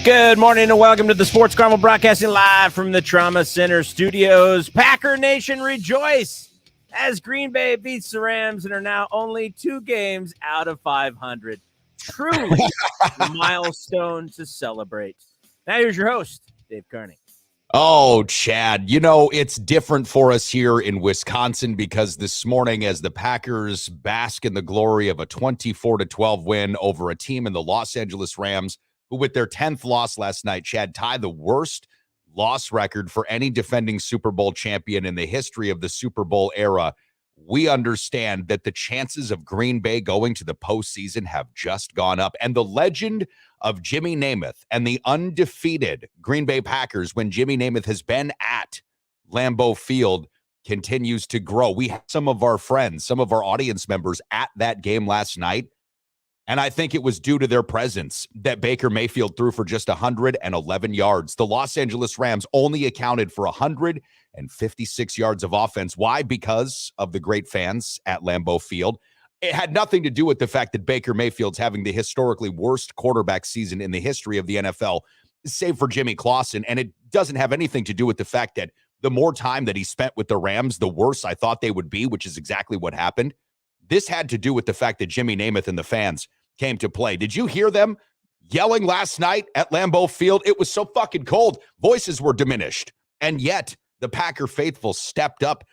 Good morning and welcome to the Sports Carnival, broadcasting live from the Trauma Center studios. Packer Nation rejoice as Green Bay beats the Rams and are now only 2 games out of 500. Truly a milestone to celebrate. Now here's your host, Dave Kearney. Oh, Chad, you know, it's different for us here in Wisconsin because this morning as the Packers bask in the glory of a 24-12 win over a team in the Los Angeles Rams, who with their 10th loss last night, Chad, tied the worst loss record for any defending Super Bowl champion in the history of the Super Bowl era. We understand that the chances of Green Bay going to the postseason have just gone up. And the legend of Jimmy Namath and the undefeated Green Bay Packers when Jimmy Namath has been at Lambeau Field continues to grow. We had some of our friends, some of our audience members at that game last night. And I think it was due to their presence that Baker Mayfield threw for just 111 yards. The Los Angeles Rams only accounted for 156 yards of offense. Why? Because of the great fans at Lambeau Field. It had nothing to do with the fact that Baker Mayfield's having the historically worst quarterback season in the history of the NFL, save for Jimmy Clausen. And it doesn't have anything to do with the fact that the more time that he spent with the Rams, the worse I thought they would be, which is exactly what happened. This had to do with the fact that Jimmy Namath and the fans came to play. Did you hear them yelling last night at Lambeau Field? It was so fucking cold. Voices were diminished. And yet the Packer faithful stepped up.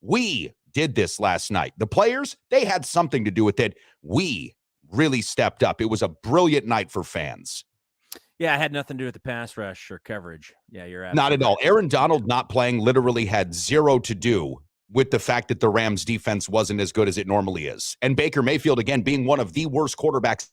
We did this last night. The players, they had something to do with it. We really stepped up. It was a brilliant night for fans. Yeah, it had nothing to do with the pass rush or coverage. Yeah, you're absolutely not at all. Aaron Donald not playing literally had zero to do with the fact that the Rams defense wasn't as good as it normally is. And Baker Mayfield, again, being one of the worst quarterbacks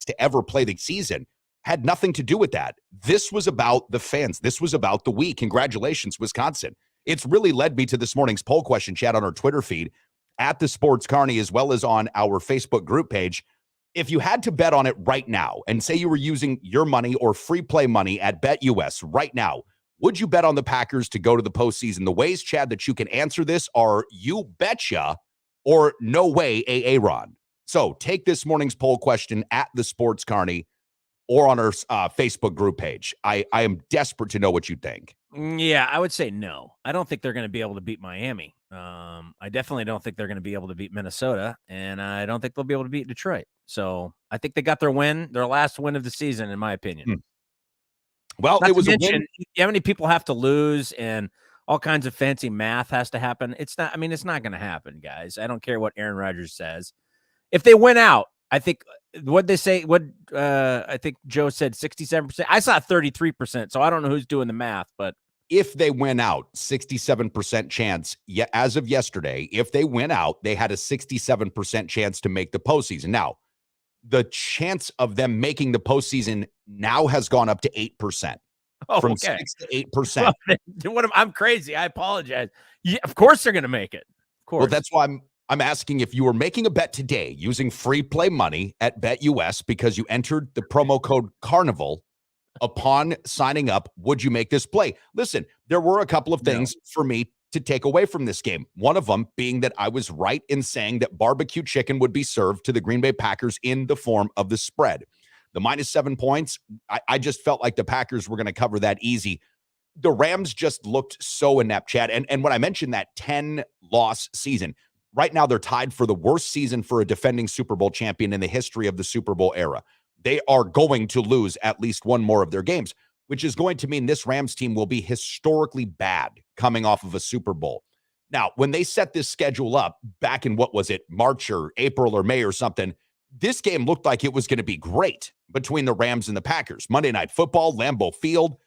to ever play the season, had nothing to do with that. This was about the fans. This was about the we. Congratulations, Wisconsin. It's really led me to this morning's poll question, chat, on our Twitter feed, at the Sports Carney, as well as on our Facebook group page. If you had to bet on it right now, and say you were using your money or free play money at BetUS right now, would you bet on the Packers to go to the postseason? The ways, Chad, that you can answer this are you betcha or no way, Aaron. So take this morning's poll question at the Sports Carney or on our Facebook group page. I am desperate to know what you think. Yeah, I would say no. I don't think they're going to be able to beat Miami. I definitely don't think they're going to be able to beat Minnesota, and I don't think they'll be able to beat Detroit. So I think they got their last win of the season, in my opinion. Well, Not it was to a mention, win. how many people have to lose and all kinds of fancy math has to happen. It's not going to happen, guys. I don't care what Aaron Rodgers says. If they win out, I think I think Joe said 67%. I saw 33%. So I don't know who's doing the math, but if they win out, 67% chance. Yeah, as of yesterday, if they win out, they had a 67% chance to make the postseason. Now, the chance of them making the postseason now has gone up to 8%. From 6 to 8%. Well, I'm crazy. I apologize. Yeah, of course they're going to make it. Of course. Well, that's why I'm asking if you were making a bet today using free play money at BetUS because you entered the promo code Carnival upon signing up, would you make this play? Listen, there were a couple of things for me to take away from this game. One of them being that I was right in saying that barbecue chicken would be served to the Green Bay Packers in the form of the spread. The -7 points, I just felt like the Packers were going to cover that easy. The Rams just looked so inept, Chad. And when I mentioned that 10-loss season, right now they're tied for the worst season for a defending Super Bowl champion in the history of the Super Bowl era. They are going to lose at least one more of their games, which is going to mean this Rams team will be historically bad coming off of a Super Bowl. Now, when they set this schedule up back in, what was it, March or April or May or something, this game looked like it was going to be great between the Rams and the Packers. Monday Night Football, Lambeau Field,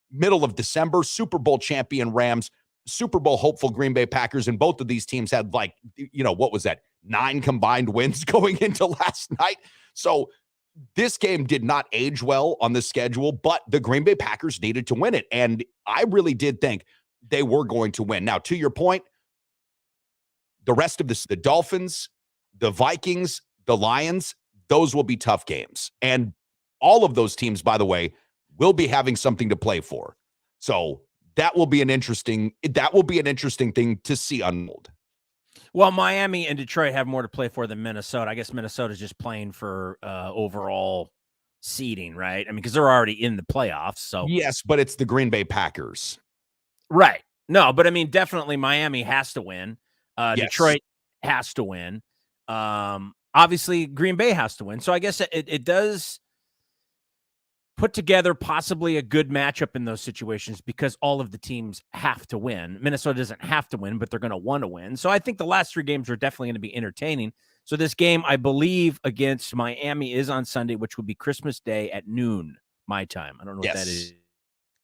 middle of December, Super Bowl champion Rams, Super Bowl hopeful Green Bay Packers, and both of these teams had 9 combined wins going into last night. So this game did not age well on the schedule, but the Green Bay Packers needed to win it. And I really did think they were going to win. Now, to your point, the rest of the Dolphins, the Vikings, the Lions, those will be tough games. And all of those teams, by the way, will be having something to play for. So that will be an interesting thing to see unfold. Well, Miami and Detroit have more to play for than Minnesota. I guess Minnesota's just playing for overall seeding, right? I mean, because they're already in the playoffs. So yes, but it's the Green Bay Packers. Right. No, but I mean, definitely Miami has to win. Yes. Detroit has to win. Obviously, Green Bay has to win. So I guess it does put together possibly a good matchup in those situations because all of the teams have to win. Minnesota doesn't have to win, but they're going to want to win. So I think the last 3 games are definitely going to be entertaining. So this game, I believe, against Miami is on Sunday, which would be Christmas Day at noon, my time. I don't know what that is.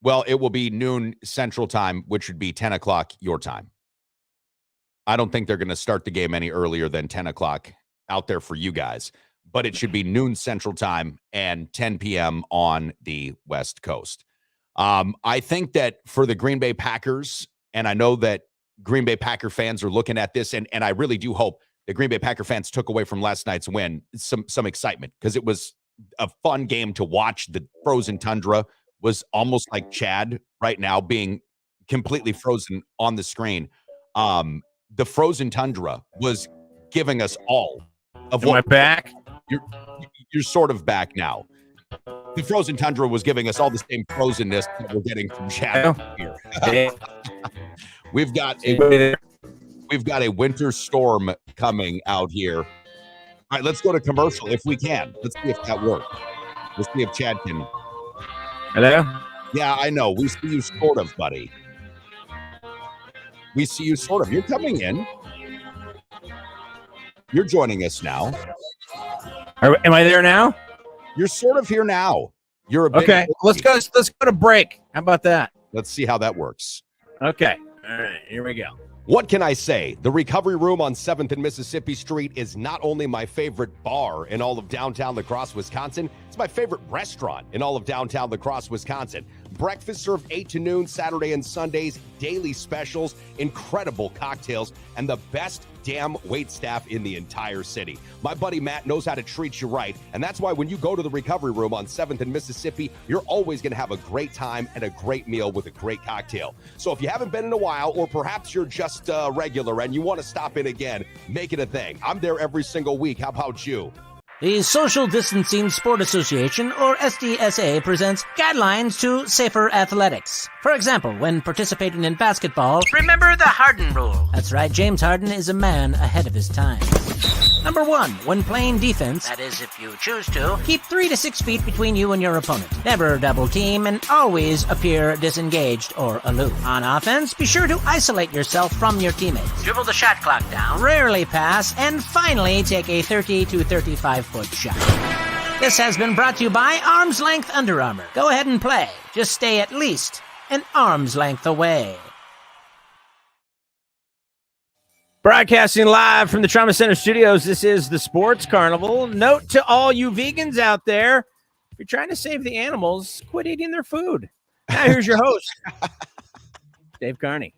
Well, it will be noon Central Time, which would be 10 o'clock your time. I don't think they're going to start the game any earlier than 10 o'clock out there for you guys, but it should be noon Central Time and 10 p.m. on the West Coast. I think that for the Green Bay Packers, and I know that Green Bay Packer fans are looking at this, and I really do hope the Green Bay Packer fans took away from last night's win some excitement, because it was a fun game to watch. The frozen tundra was almost like Chad right now being completely frozen on the screen. The frozen tundra was giving us all of what. Am I back? You're sort of back now. The frozen tundra was giving us all the same frozenness that we're getting from Chad here. We've got a winter storm coming out here. All right, let's go to commercial if we can. Let's see if that works. Let's see if Chad can. Hello? Yeah, I know. We see you sort of, buddy. We see you sort of. You're coming in. You're joining us now. Am I there now? You're sort of here now. You're a bit okay. Let's go to break. How about that? Let's see how that works. Okay. All right. Here we go. What can I say? The Recovery Room on 7th and Mississippi Street is not only my favorite bar in all of downtown La Crosse, Wisconsin, it's my favorite restaurant in all of downtown La Crosse, Wisconsin. Breakfast served 8 to noon, Saturday and Sundays, daily specials, incredible cocktails, and the best damn wait staff in the entire city. My buddy Matt knows how to treat you right, and that's why when you go to the Recovery Room on 7th and Mississippi, you're always going to have a great time and a great meal with a great cocktail. So if you haven't been in a while, or perhaps you're just regular and you want to stop in again, make it a thing. I'm there every single week. How about you? The Social Distancing Sport Association, or SDSA, presents guidelines to safer athletics. For example, when participating in basketball, remember the Harden rule. That's right, James Harden is a man ahead of his time. Number 1, when playing defense, that is if you choose to, keep 3 to 6 feet between you and your opponent. Never double team and always appear disengaged or aloof. On offense, be sure to isolate yourself from your teammates. Dribble the shot clock down, rarely pass, and finally take a 30 to 35-foot shot. This has been brought to you by Arm's Length Under Armour. Go ahead and play. Just stay at least an arm's length away. Broadcasting live from the Trauma Center studios, this is the Sports Carnival. Note to all you vegans out there, if you're trying to save the animals, quit eating their food. Now here's your host, Dave Carney.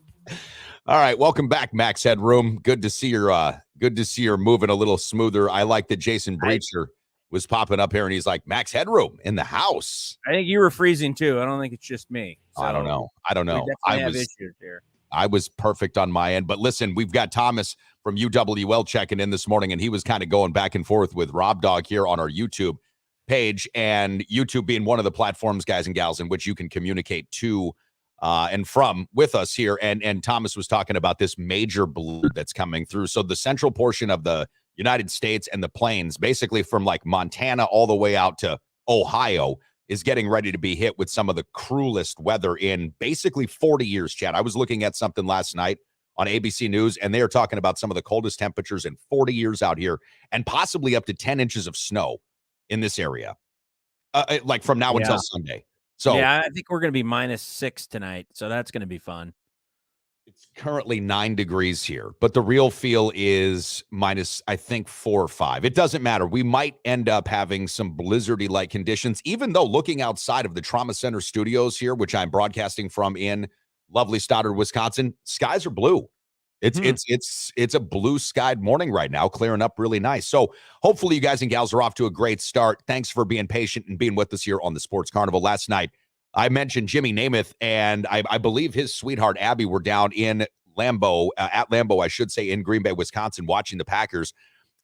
All right, welcome back, Max Headroom. Good to see you're moving a little smoother. I like that Jason Breacher was popping up here, and he's like, Max Headroom in the house. I think you were freezing too. I don't think it's just me. So I don't know. We definitely have issues here. I was perfect on my end. But listen, we've got Thomas from UWL checking in this morning, and he was kind of going back and forth with Rob Dog here on our YouTube page, and YouTube being one of the platforms, guys and gals, in which you can communicate to and from with us here. And Thomas was talking about this major blue that's coming through. So the central portion of the United States and the plains, basically from like Montana all the way out to Ohio, is getting ready to be hit with some of the cruelest weather in basically 40 years, Chad. I was looking at something last night on ABC News, and they are talking about some of the coldest temperatures in 40 years out here, and possibly up to 10 inches of snow in this area, like from now until Sunday. So yeah, I think we're going to be -6 tonight, so that's going to be fun. It's currently 9 degrees here, but the real feel is minus, I think, 4 or 5. It doesn't matter. We might end up having some blizzardy-like conditions, even though looking outside of the Trauma Center studios here, which I'm broadcasting from in lovely Stoddard, Wisconsin, skies are blue. It's a blue-skied morning right now, clearing up really nice. So hopefully you guys and gals are off to a great start. Thanks for being patient and being with us here on the Sports Carnival. Last night, I mentioned Jimmy Namath, and I believe his sweetheart Abby were down in Lambeau, at Lambeau, I should say, in Green Bay, Wisconsin, watching the Packers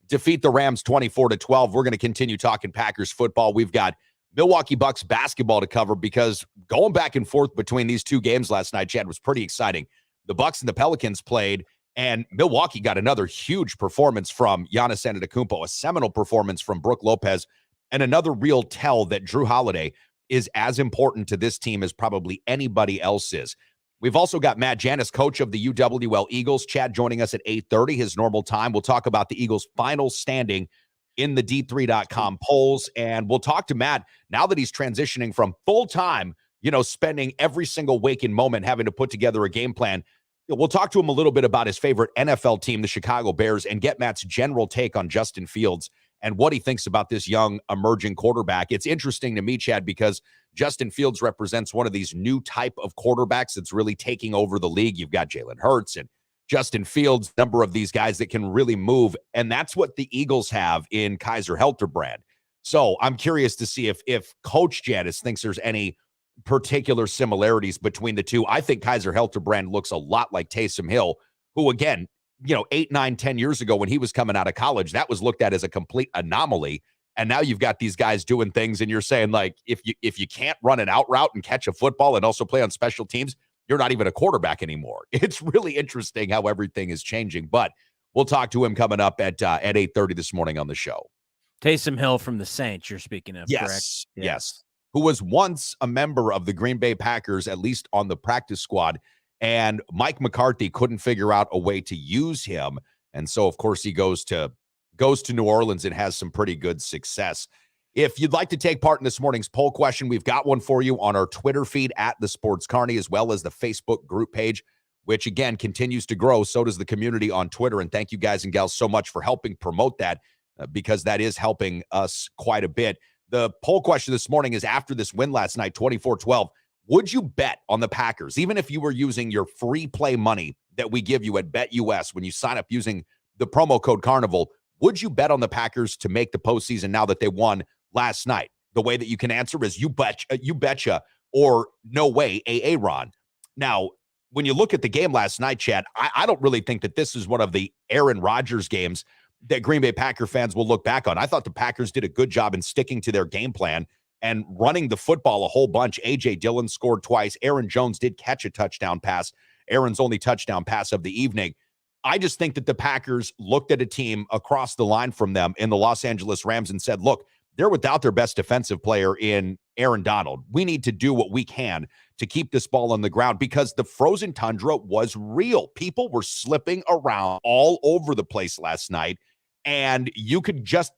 defeat the Rams 24-12. We're going to continue talking Packers football. We've got Milwaukee Bucks basketball to cover because going back and forth between these two games last night, Chad, was pretty exciting. The Bucks and the Pelicans played, and Milwaukee got another huge performance from Janus Antetokounmpo, a seminal performance from Brook Lopez, and another real tell that Drew Holiday is as important to this team as probably anybody else is. We've also got Matt Janus, coach of the UWL Eagles. Chad joining us at 8:30, his normal time. We'll talk about the Eagles' final standing in the D3.com polls, and we'll talk to Matt now that he's transitioning from full-time, spending every single waking moment having to put together a game plan. We'll talk to him a little bit about his favorite NFL team, the Chicago Bears, and get Matt's general take on Justin Fields and what he thinks about this young emerging quarterback. It's interesting to me, Chad, because Justin Fields represents one of these new type of quarterbacks that's really taking over the league. You've got Jalen Hurts and Justin Fields, number of these guys that can really move, and that's what the Eagles have in Kaiser Helterbrand. So I'm curious to see if Coach Janus thinks there's any particular similarities between the two. I think Kaiser Helterbrand looks a lot like Taysom Hill, who, again, 8, 9, 10 years ago when he was coming out of college, that was looked at as a complete anomaly. And now you've got these guys doing things, and you're saying, like, if you can't run an out route and catch a football and also play on special teams, you're not even a quarterback anymore. It's really interesting how everything is changing, but we'll talk to him coming up at 8:30 this morning on the show. Taysom Hill from the Saints you're speaking of, correct? Yes. Who was once a member of the Green Bay Packers, at least on the practice squad, and Mike McCarthy couldn't figure out a way to use him. And so, of course, he goes to New Orleans and has some pretty good success. If you'd like to take part in this morning's poll question, we've got one for you on our Twitter feed at the Sports Carney, as well as the Facebook group page, which, again, continues to grow. So does the community on Twitter. And thank you guys and gals so much for helping promote that because that is helping us quite a bit. The poll question this morning is, after this win last night, 24-12, would you bet on the Packers, even if you were using your free play money that we give you at BetUS when you sign up using the promo code Carnival? Would you bet on the Packers to make the postseason now that they won last night? The way that you can answer is you betcha, or no way, Ron. Now, when you look at the game last night, Chad, I don't really think that this is one of the Aaron Rodgers games that Green Bay Packer fans will look back on. I thought the Packers did a good job in sticking to their game plan and running the football a whole bunch. A.J. Dillon scored twice. Aaron Jones did catch a touchdown pass, Aaron's only touchdown pass of the evening. I just think that the Packers looked at a team across the line from them in the Los Angeles Rams and said, look, they're without their best defensive player in Aaron Donald. We need to do what we can to keep this ball on the ground because the frozen tundra was real. People were slipping around all over the place last night, and you could just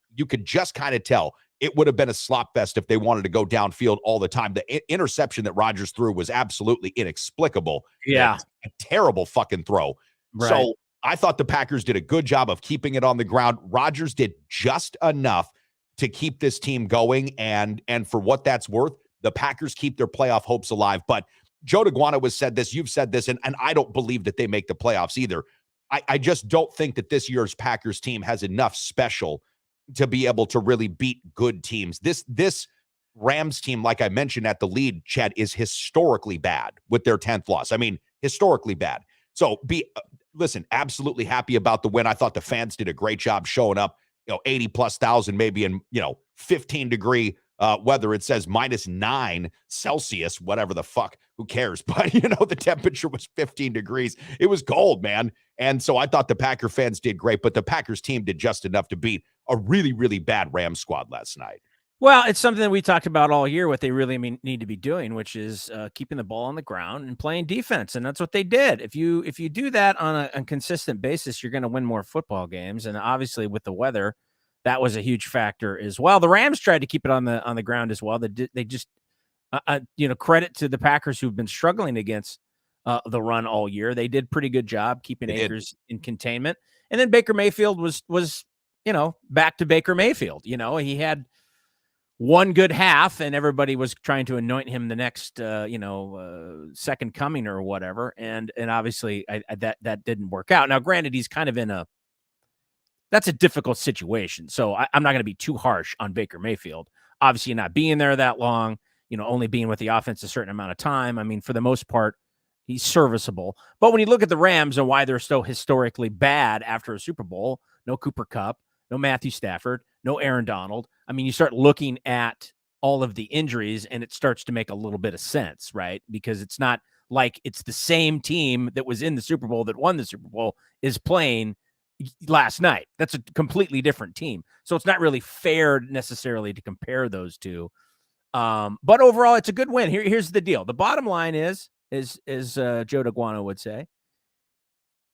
kind of tell it would have been a slop fest if they wanted to go downfield all the time. The interception that Rodgers threw was absolutely inexplicable. Yeah. A terrible fucking throw. Right. So I thought the Packers did a good job of keeping it on the ground. Rodgers did just enough to keep this team going, and for what that's worth, the Packers keep their playoff hopes alive. But Joe DeGuano has said this, you've said this, and I don't believe that they make the playoffs either. I just don't think that this year's Packers team has enough special to be able to really beat good teams. This Rams team, like I mentioned at the lead, Chad, is historically bad with their 10th loss. I mean, historically bad. So listen, absolutely happy about the win. I thought the fans did a great job showing up, 80,000 maybe in, 15-degree weather. It says -9 Celsius, whatever the fuck, who cares? But, the temperature was 15 degrees. It was cold, man. And so I thought the Packer fans did great, but the Packers team did just enough to beat a really, really bad Rams squad last night. Well, it's something that we talked about all year, what they really need to be doing, which is keeping the ball on the ground and playing defense. And that's what they did. If you do that on a consistent basis, you're going to win more football games. And obviously with the weather, that was a huge factor as well. The Rams tried to keep it on the ground as well. They just, credit to the Packers who've been struggling against the run all year. They did pretty good job keeping Akers in containment. And then Baker Mayfield was back to Baker Mayfield. He had one good half, and everybody was trying to anoint him the next, second coming or whatever. And obviously that didn't work out. Now, granted, he's kind of that's a difficult situation. So I'm not going to be too harsh on Baker Mayfield. Obviously not being there that long, only being with the offense a certain amount of time. I mean, for the most part, he's serviceable. But when you look at the Rams and why they're so historically bad after a Super Bowl, no Cooper Kupp, no Matthew Stafford, no Aaron Donald. I mean, you start looking at all of the injuries, and it starts to make a little bit of sense, right? Because it's not like it's the same team that was in the Super Bowl that won the Super Bowl is playing last night. That's a completely different team. So it's not really fair necessarily to compare those two. But overall, it's a good win. Here's the deal. The bottom line is Joe DeGuano would say,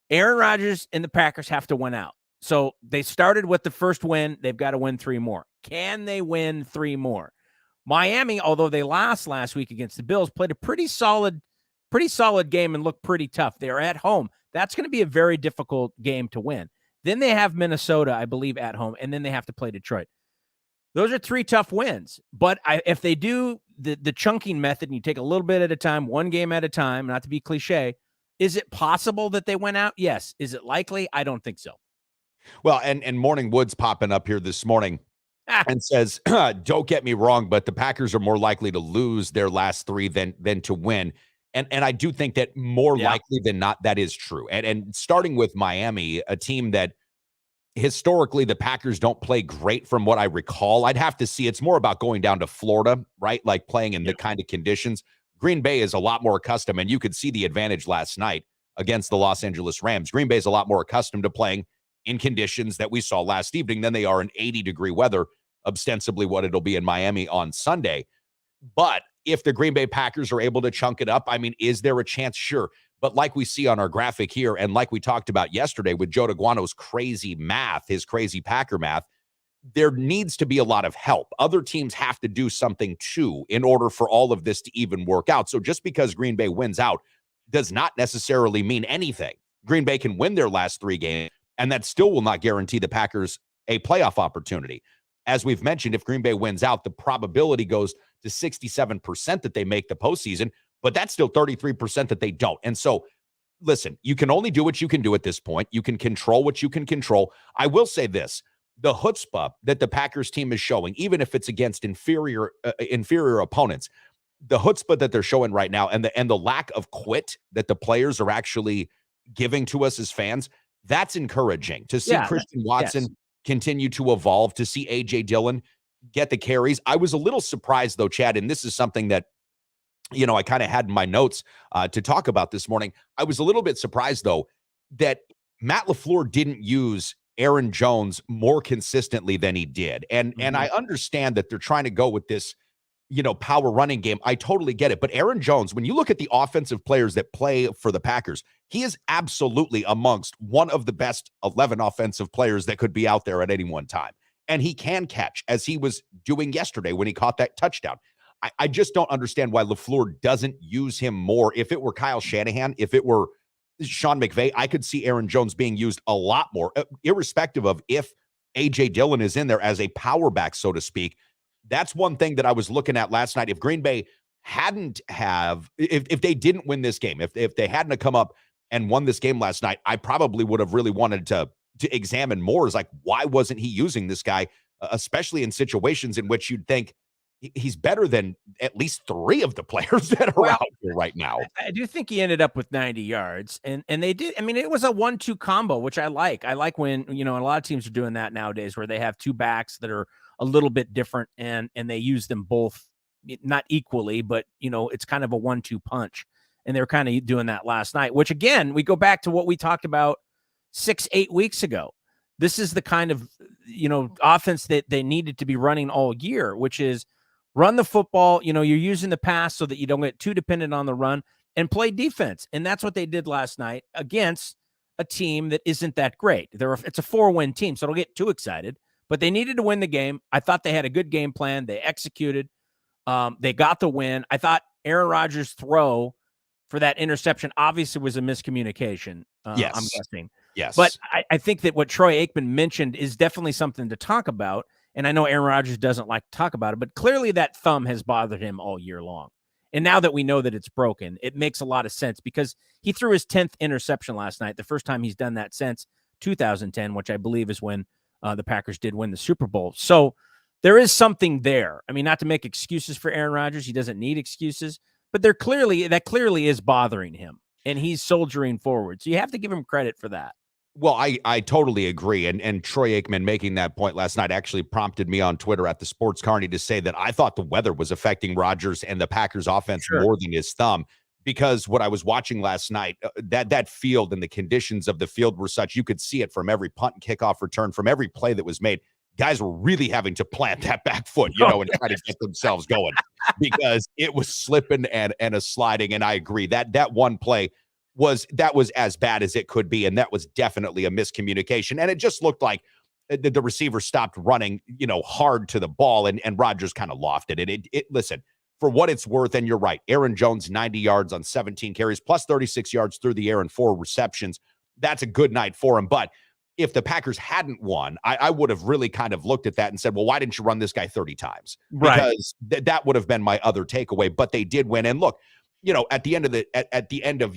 Aaron Rodgers and the Packers have to win out. So they started with the first win. They've got to win 3 more. Can they win 3 more? Miami, although they lost last week against the Bills, played a pretty solid game and looked pretty tough. They are at home. That's going to be a very difficult game to win. Then they have Minnesota, I believe, at home, and then they have to play Detroit. Those are 3 tough wins. But if they do the chunking method and you take a little bit at a time, one game at a time, not to be cliche, is it possible that they went out? Yes. Is it likely? I don't think so. Well, and Morning Wood's popping up here this morning and says, don't get me wrong, but the Packers are more likely to lose their last 3 than to win. And I do think that more likely than not, that is true. And starting with Miami, a team that historically the Packers don't play great from what I recall. I'd have to see. It's more about going down to Florida, right? Like playing in the kind of conditions. Green Bay is a lot more accustomed, and you could see the advantage last night against the Los Angeles Rams. Green Bay is a lot more accustomed to playing in conditions that we saw last evening than they are in 80-degree weather, ostensibly what it'll be in Miami on Sunday. But if the Green Bay Packers are able to chunk it up, I mean, is there a chance? Sure. But like we see on our graphic here, and like we talked about yesterday with Joe DeGuano's crazy math, his crazy Packer math, there needs to be a lot of help. Other teams have to do something too in order for all of this to even work out. So just because Green Bay wins out does not necessarily mean anything. Green Bay can win their last 3 games, and that still will not guarantee the Packers a playoff opportunity. As we've mentioned, if Green Bay wins out, the probability goes to 67% that they make the postseason, but that's still 33% that they don't. And so, listen, you can only do what you can do at this point. You can control what you can control. I will say this. The chutzpah that the Packers team is showing, even if it's against inferior opponents, the chutzpah that they're showing right now and the lack of quit that the players are actually giving to us as fans, that's encouraging to see Christian Watson continue to evolve, to see A.J. Dillon get the carries. I was a little surprised, though, Chad, and this is something that, you know, I kind of had in my notes to talk about this morning. I was a little bit surprised, though, that Matt LaFleur didn't use Aaron Jones more consistently than he did. And I understand that they're trying to go with this, you know, power running game. I totally get it. But Aaron Jones, when you look at the offensive players that play for the Packers, he is absolutely amongst one of the best 11 offensive players that could be out there at any one time. And he can catch, as he was doing yesterday when he caught that touchdown. I just don't understand why LaFleur doesn't use him more. If it were Kyle Shanahan, if it were Sean McVay, I could see Aaron Jones being used a lot more, irrespective of if A.J. Dillon is in there as a power back, so to speak. That's one thing that I was looking at last night. If Green Bay if they didn't win this game, if they hadn't come up and won this game last night, I probably would have really wanted to examine more. Is like, why wasn't he using this guy, especially in situations in which you'd think he's better than at least 3 of the players that are out there right now. I do think he ended up with 90 yards, and they did. I mean, it was a 1-2 combo, which I like. I like when, you know, a lot of teams are doing that nowadays, where they have 2 backs that are a little bit different, and they use them both, not equally, but, you know, it's kind of a 1-2 punch. And they're kind of doing that last night, which, again, we go back to what we talked about 6-8 weeks ago. This is the kind of, you know, offense that they needed to be running all year, which is run the football. You know, you're using the pass so that you don't get too dependent on the run, and play defense. And that's what they did last night against a team that isn't that great. It's a 4-win team, so don't get too excited. But they needed to win the game. I thought they had a good game plan. They executed. They got the win. I thought Aaron Rodgers' throw for that interception obviously was a miscommunication. Yes. I'm guessing. Yes. But I think that what Troy Aikman mentioned is definitely something to talk about. And I know Aaron Rodgers doesn't like to talk about it, but clearly that thumb has bothered him all year long. And now that we know that it's broken, it makes a lot of sense, because he threw his 10th interception last night, the first time he's done that since 2010, which I believe is when the Packers did win the Super Bowl. So there is something there. I mean, not to make excuses for Aaron Rodgers. He doesn't need excuses, but that clearly is bothering him, and he's soldiering forward. So you have to give him credit for that. Well, I totally agree. And Troy Aikman making that point last night actually prompted me on Twitter at the Sports Carney to say that I thought the weather was affecting Rodgers and the Packers offense Sure. more than his thumb, because what I was watching last night, that field and the conditions of the field were such, you could see it from every punt and kickoff return, from every play that was made. Guys were really having to plant that back foot, and try to get themselves going because it was slipping and a sliding. And I agree that one play was as bad as it could be. And that was definitely a miscommunication. And it just looked like the receiver stopped running, hard to the ball, and Rodgers kind of lofted it. Listen, for what it's worth, and you're right, Aaron Jones, 90 yards on 17 carries, plus 36 yards through the air and 4 receptions. That's a good night for him. But if the Packers hadn't won, I would have really kind of looked at that and said, well, why didn't you run this guy 30 times? Right. Because that would have been my other takeaway. But they did win. And look, at the end of at the end of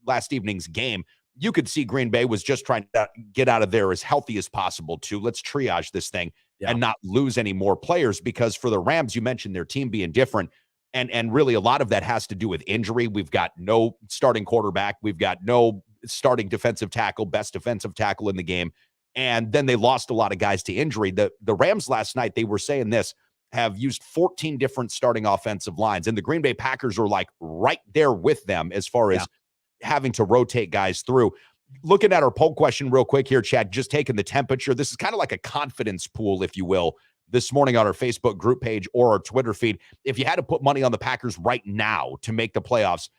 last evening's game, you could see Green Bay was just trying to get out of there as healthy as possible too. Let's triage this thing and not lose any more players, because for the Rams, you mentioned their team being different. And really a lot of that has to do with injury. We've got no starting quarterback. We've got no starting defensive tackle, best defensive tackle in the game. And then they lost a lot of guys to injury. The Rams last night, they were saying this, have used 14 different starting offensive lines. And the Green Bay Packers are like right there with them as far as having to rotate guys through. Looking at our poll question real quick here, Chad, just taking the temperature. This is kind of like a confidence pool, if you will, this morning on our Facebook group page or our Twitter feed. If you had to put money on the Packers right now to make the playoffs,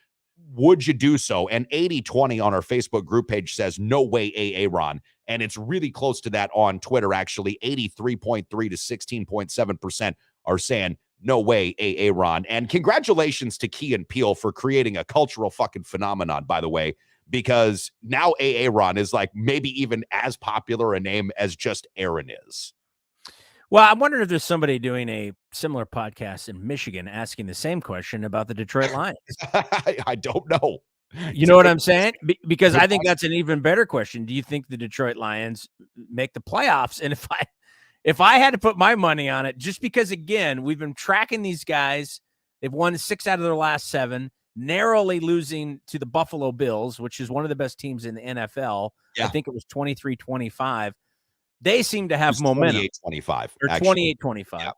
would you do so? And 80-20 on our Facebook group page says no way, Aaron. And it's really close to that on Twitter, actually. 83.3 to 16.7% are saying no way, Aaron. And congratulations to Key and Peele for creating a cultural fucking phenomenon, by the way, because now Aaron is like maybe even as popular a name as just Aaron is. Well, I'm wondering if there's somebody doing a similar podcast in Michigan asking the same question about the Detroit Lions. I don't know. You know what I'm saying? Because I think that's an even better question. Do you think the Detroit Lions make the playoffs? And if I had to put my money on it, just because, again, we've been tracking these guys. They've won 6 out of their last 7, narrowly losing to the Buffalo Bills, which is one of the best teams in the NFL. Yeah. I think it was 23-25. They seem to have momentum. 28-25. Or 28-25. Yeah.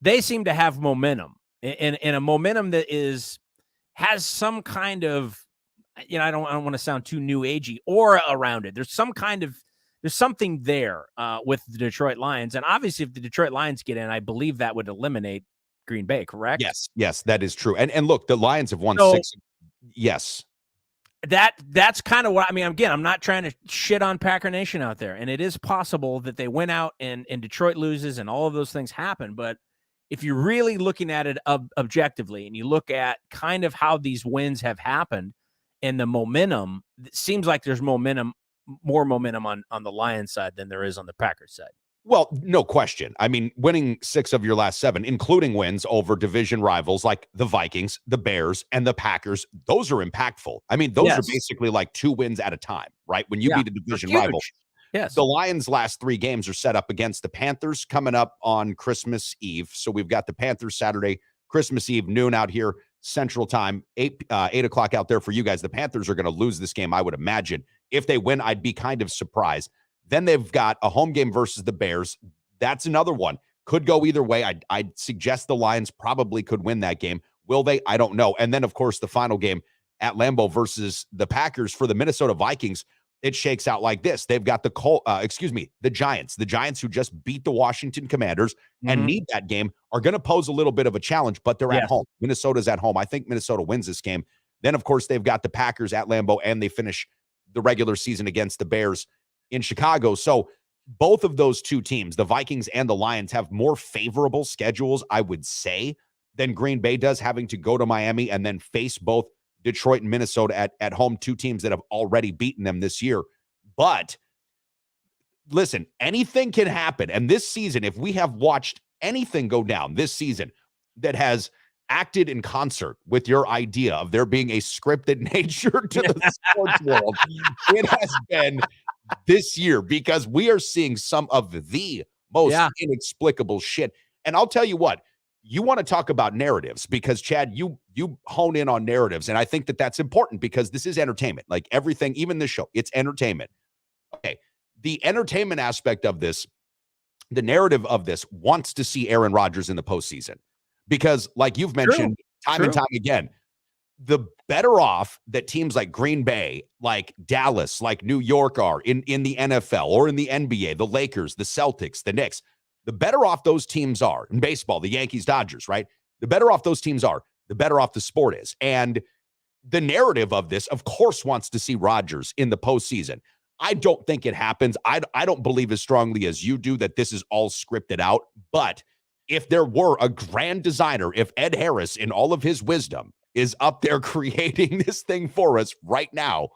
They seem to have momentum. And a momentum that has some kind of, I don't want to sound too new agey or around it. There's something there with the Detroit Lions. And obviously if the Detroit Lions get in, I believe that would eliminate Green Bay, correct? Yes, that is true. And look, the Lions have won 6. Yes. That's kind of what I mean. Again, I'm not trying to shit on Packer Nation out there. And it is possible that they went out and Detroit loses and all of those things happen. But if you're really looking at it objectively and you look at kind of how these wins have happened and the momentum, it seems like there's more momentum on the Lions side than there is on the Packers side. Well, no question. I mean, winning 6 of your last 7, including wins over division rivals like the Vikings, the Bears, and the Packers, those are impactful. I mean, those are basically like 2 wins at a time, right? When you beat a division rival. Yes. The Lions' last 3 games are set up against the Panthers coming up on Christmas Eve. So we've got the Panthers Saturday, Christmas Eve, noon out here, Central Time, 8 o'clock out there for you guys. The Panthers are going to lose this game, I would imagine. If they win, I'd be kind of surprised. Then they've got a home game versus the Bears. That's another one. Could go either way. I'd suggest the Lions probably could win that game. Will they? I don't know. And then, of course, the final game at Lambeau versus the Packers for the Minnesota Vikings. It shakes out like this. They've got the Giants. The Giants, who just beat the Washington Commanders and need that game, are going to pose a little bit of a challenge, but they're at home. Minnesota's at home. I think Minnesota wins this game. Then, of course, they've got the Packers at Lambeau, and they finish the regular season against the Bears in Chicago. So both of those 2 teams, the Vikings and the Lions, have more favorable schedules, I would say, than Green Bay does, having to go to Miami and then face both Detroit and Minnesota at home, 2 teams that have already beaten them this year. But listen, anything can happen. And this season, if we have watched anything go down this season that has acted in concert with your idea of there being a scripted nature to the sports world, it has been this year, because we are seeing some of the most inexplicable shit. And I'll tell you what, you want to talk about narratives, because Chad, you hone in on narratives. And I think that that's important, because this is entertainment. Like everything, even this show, it's entertainment. Okay, the entertainment aspect of this, the narrative of this wants to see Aaron Rodgers in the postseason because, like you've mentioned time and time again, the better off that teams like Green Bay, like Dallas, like New York are in the NFL or in the NBA, the Lakers, the Celtics, the Knicks, the better off those teams are in baseball, the Yankees, Dodgers, right? The better off those teams are, the better off the sport is. And the narrative of this, of course, wants to see Rodgers in the postseason. I don't think it happens. I don't believe as strongly as you do that this is all scripted out. But if there were a grand designer, if Ed Harris, in all of his wisdom, is up there creating this thing for us right now,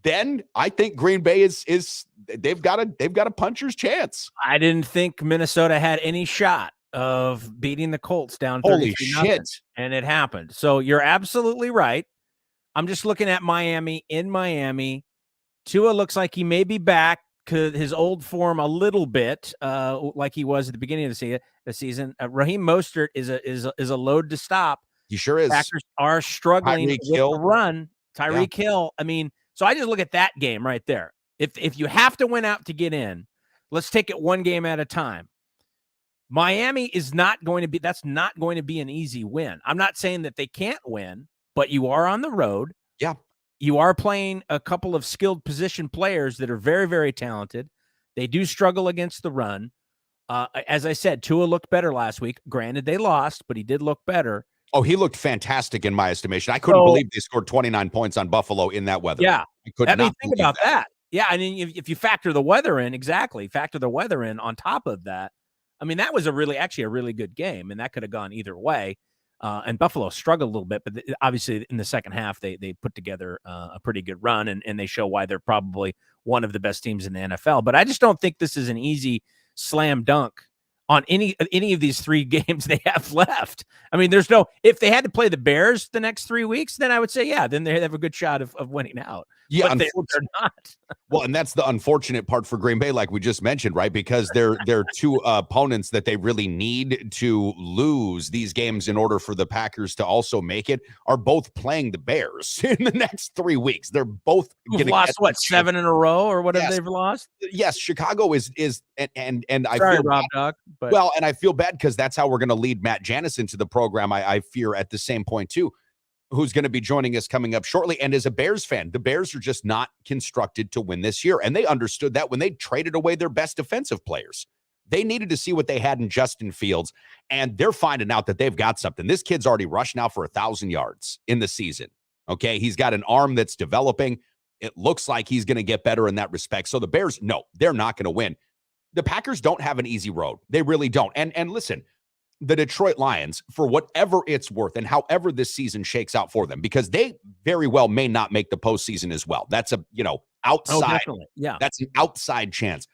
then I think Green Bay is they've got a puncher's chance. I didn't think Minnesota had any shot of beating the Colts down 33-0, Holy shit. and it happened. So you're absolutely right. I'm just looking at Miami. In Miami, Tua looks like he may be back to his old form a little bit, like he was at the beginning of the season. Raheem Mostert is a load to stop. He sure is. Packers are struggling with the run. Tyreek Hill. I mean, so I just look at that game right there. If you have to win out to get in, let's take it one game at a time. Miami is not going to be, that's not going to be an easy win. I'm not saying that they can't win, but you are on the road. Yeah. You are playing a couple of skilled position players that are very, very talented. They do struggle against the run. As I said, Tua looked better last week. Granted, they lost, but he did look better. Oh, he looked fantastic in my estimation. I couldn't believe they scored 29 points on Buffalo in that weather. Yeah. I could not think about that. Yeah, I mean, if you factor the weather in, factor the weather in on top of that, I mean, that was actually a really good game, and that could have gone either way. And Buffalo struggled a little bit, but obviously in the second half, they put together a pretty good run, and they show why they're probably one of the best teams in the NFL. But I just don't think this is an easy slam dunk on any of these three games they have left. I mean, if they had to play the Bears the next 3 weeks, then I would say, yeah, then they have a good shot of winning out. Yeah, but they're not. Well, and that's the unfortunate part for Green Bay, like we just mentioned, right? Because they're two opponents that they really need to lose these games in order for the Packers to also make it are both playing the Bears in the next 3 weeks. They're both lost 7 in a row or whatever they've lost. Yes, Chicago is and I Sorry, feel Rob bad. Doug, but Well, and I feel bad because that's how we're going to lead Matt Janus into the program. I fear at the same point too, who's going to be joining us coming up shortly. And as a Bears fan, the Bears are just not constructed to win this year. And they understood that when they traded away their best defensive players. They needed to see what they had in Justin Fields, and they're finding out that they've got something. This kid's already rushed now for 1,000 yards in the season. Okay, he's got an arm that's developing. It looks like he's going to get better in that respect. So the Bears, no, they're not going to win. The Packers don't have an easy road. They really don't. And listen, the Detroit Lions, for whatever it's worth and however this season shakes out for them, because they very well may not make the postseason as well. That's outside. That's an outside chance.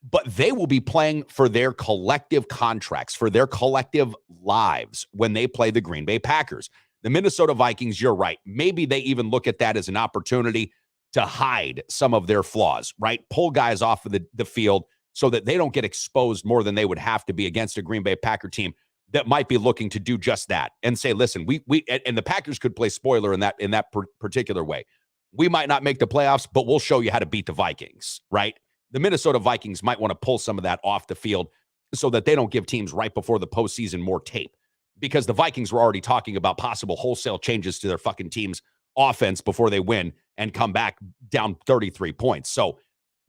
But they will be playing for their collective contracts, for their collective lives when they play the Green Bay Packers. The Minnesota Vikings, you're right. Maybe they even look at that as an opportunity to hide some of their flaws, right? Pull guys off of the field so that they don't get exposed more than they would have to be against a Green Bay Packer team that might be looking to do just that and say, listen, we and the Packers could play spoiler in that particular way. We might not make the playoffs, but we'll show you how to beat the Vikings, right? The Minnesota Vikings might want to pull some of that off the field so that they don't give teams right before the postseason more tape, because the Vikings were already talking about possible wholesale changes to their fucking team's offense before they win and come back down 33 points. So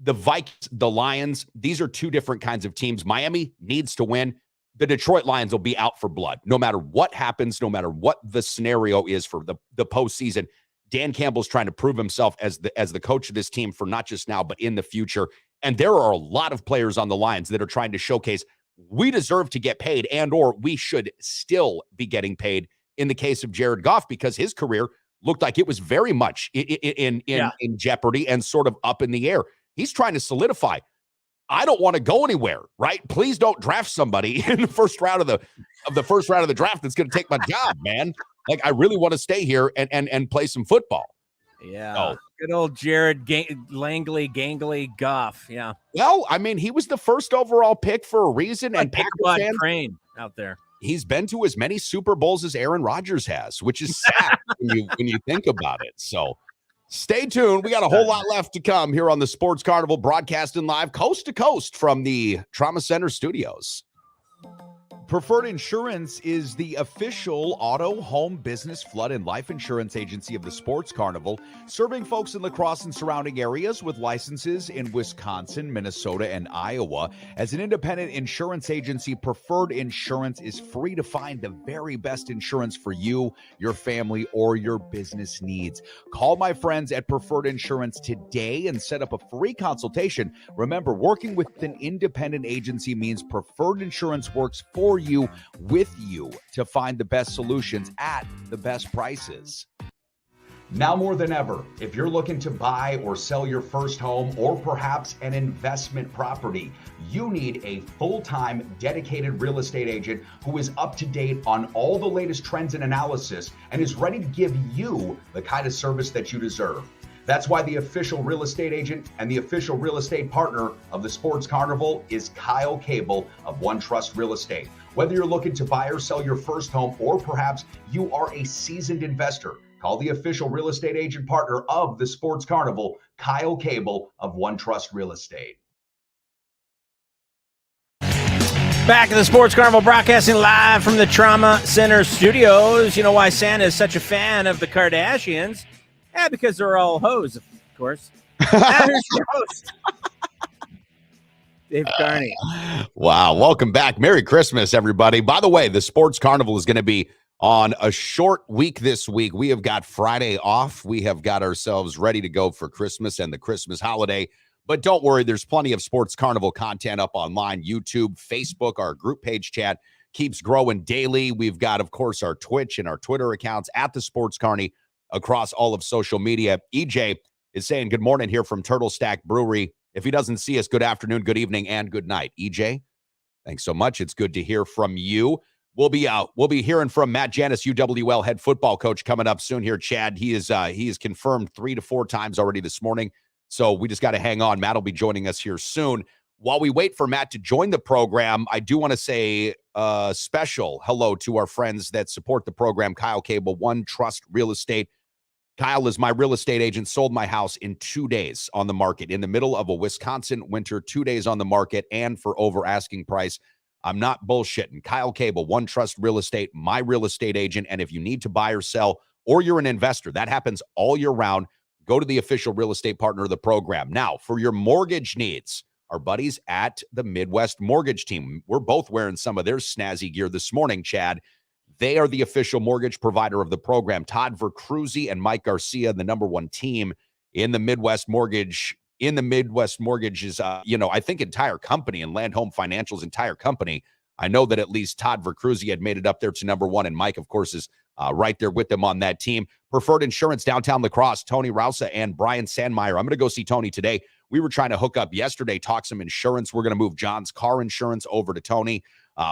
the Vikings, the Lions, these are two different kinds of teams. Miami needs to win. The Detroit Lions will be out for blood no matter what happens, no matter what the scenario is for the postseason. Dan Campbell's trying to prove himself as the coach of this team for not just now, but in the future. And there are a lot of players on the Lions that are trying to showcase we deserve to get paid, and or we should still be getting paid in the case of Jared Goff, because his career looked like it was very much in jeopardy and sort of up in the air. He's trying to solidify. I don't want to go anywhere, right? Please don't draft somebody in the first round of the first round of the draft that's going to take my job, man. Like, I really want to stay here and play some football. Yeah. Oh. Good old Jared Langley, Gangly Goff. Yeah. Well, I mean, he was the first overall pick for a reason. And Packer fans, Crane out there. He's been to as many Super Bowls as Aaron Rodgers has, which is sad when you think about it. So Stay tuned. We got a whole lot left to come here on the Sports Carnival, broadcasting live coast to coast from the Trauma Center studios. Preferred Insurance is the official auto, home, business, flood, and life insurance agency of the Sports Carnival, serving folks in La Crosse and surrounding areas with licenses in Wisconsin, Minnesota, and Iowa. As an independent insurance agency, Preferred Insurance is free to find the very best insurance for you, your family, or your business needs. Call my friends at Preferred Insurance today and set up a free consultation. Remember, working with an independent agency means Preferred Insurance works for you, with you, to find the best solutions at the best prices. Now more than ever, if you're looking to buy or sell your first home or perhaps an investment property, you need a full-time dedicated real estate agent who is up to date on all the latest trends and analysis and is ready to give you the kind of service that you deserve. That's why the official real estate agent and the official real estate partner of the Sports Carnival is Kyle Cable of One Trust Real Estate. Whether you're looking to buy or sell your first home, or perhaps you are a seasoned investor, call the official real estate agent partner of the Sports Carnival, Kyle Cable of One Trust Real Estate. Back at the Sports Carnival, broadcasting live from the Trauma Center studios. You know why Santa is such a fan of the Kardashians? Yeah, because they're all hoes, of course. Now here's your host, Dave Carney. Wow. Welcome back. Merry Christmas, everybody. By the way, the Sports Carnival is going to be on a short week this week. We have got Friday off. We have got ourselves ready to go for Christmas and the Christmas holiday. But don't worry, there's plenty of Sports Carnival content up online, YouTube, Facebook. Our group page chat keeps growing daily. We've got, of course, our Twitch and our Twitter accounts at the Sports Carney across all of social media. EJ is saying good morning here from Turtle Stack Brewery. If he doesn't see us, good afternoon, good evening, and good night. EJ, thanks so much. It's good to hear from you. We'll be hearing from Matt Janus, UWL head football coach, coming up soon here, Chad. He is confirmed 3 to 4 times already this morning. So we just got to hang on. Matt will be joining us here soon. While we wait for Matt to join the program, I do want to say a special hello to our friends that support the program. Kyle Cable, One Trust Real Estate. Kyle is my real estate agent, sold my house in 2 days on the market in the middle of a Wisconsin winter, 2 days on the market and for over asking price. I'm not bullshitting. Kyle Cable, One Trust Real Estate, my real estate agent. And if you need to buy or sell, or you're an investor, that happens all year round, go to the official real estate partner of the program. Now, for your mortgage needs, our buddies at the Midwest Mortgage Team, we're both wearing some of their snazzy gear this morning, Chad. They are the official mortgage provider of the program. Todd Vercruzzi and Mike Garcia, the number one team in the Midwest Mortgage. In the Midwest Mortgage is, I think entire company, and Land Home Financial's entire company. I know that at least Todd Vercruzzi had made it up there to number one, and Mike, of course, is right there with them on that team. Preferred Insurance, downtown La Crosse, Tony Rausa and Brian Sandmeyer. I'm going to go see Tony today. We were trying to hook up yesterday, talk some insurance. We're going to move John's car insurance over to Tony.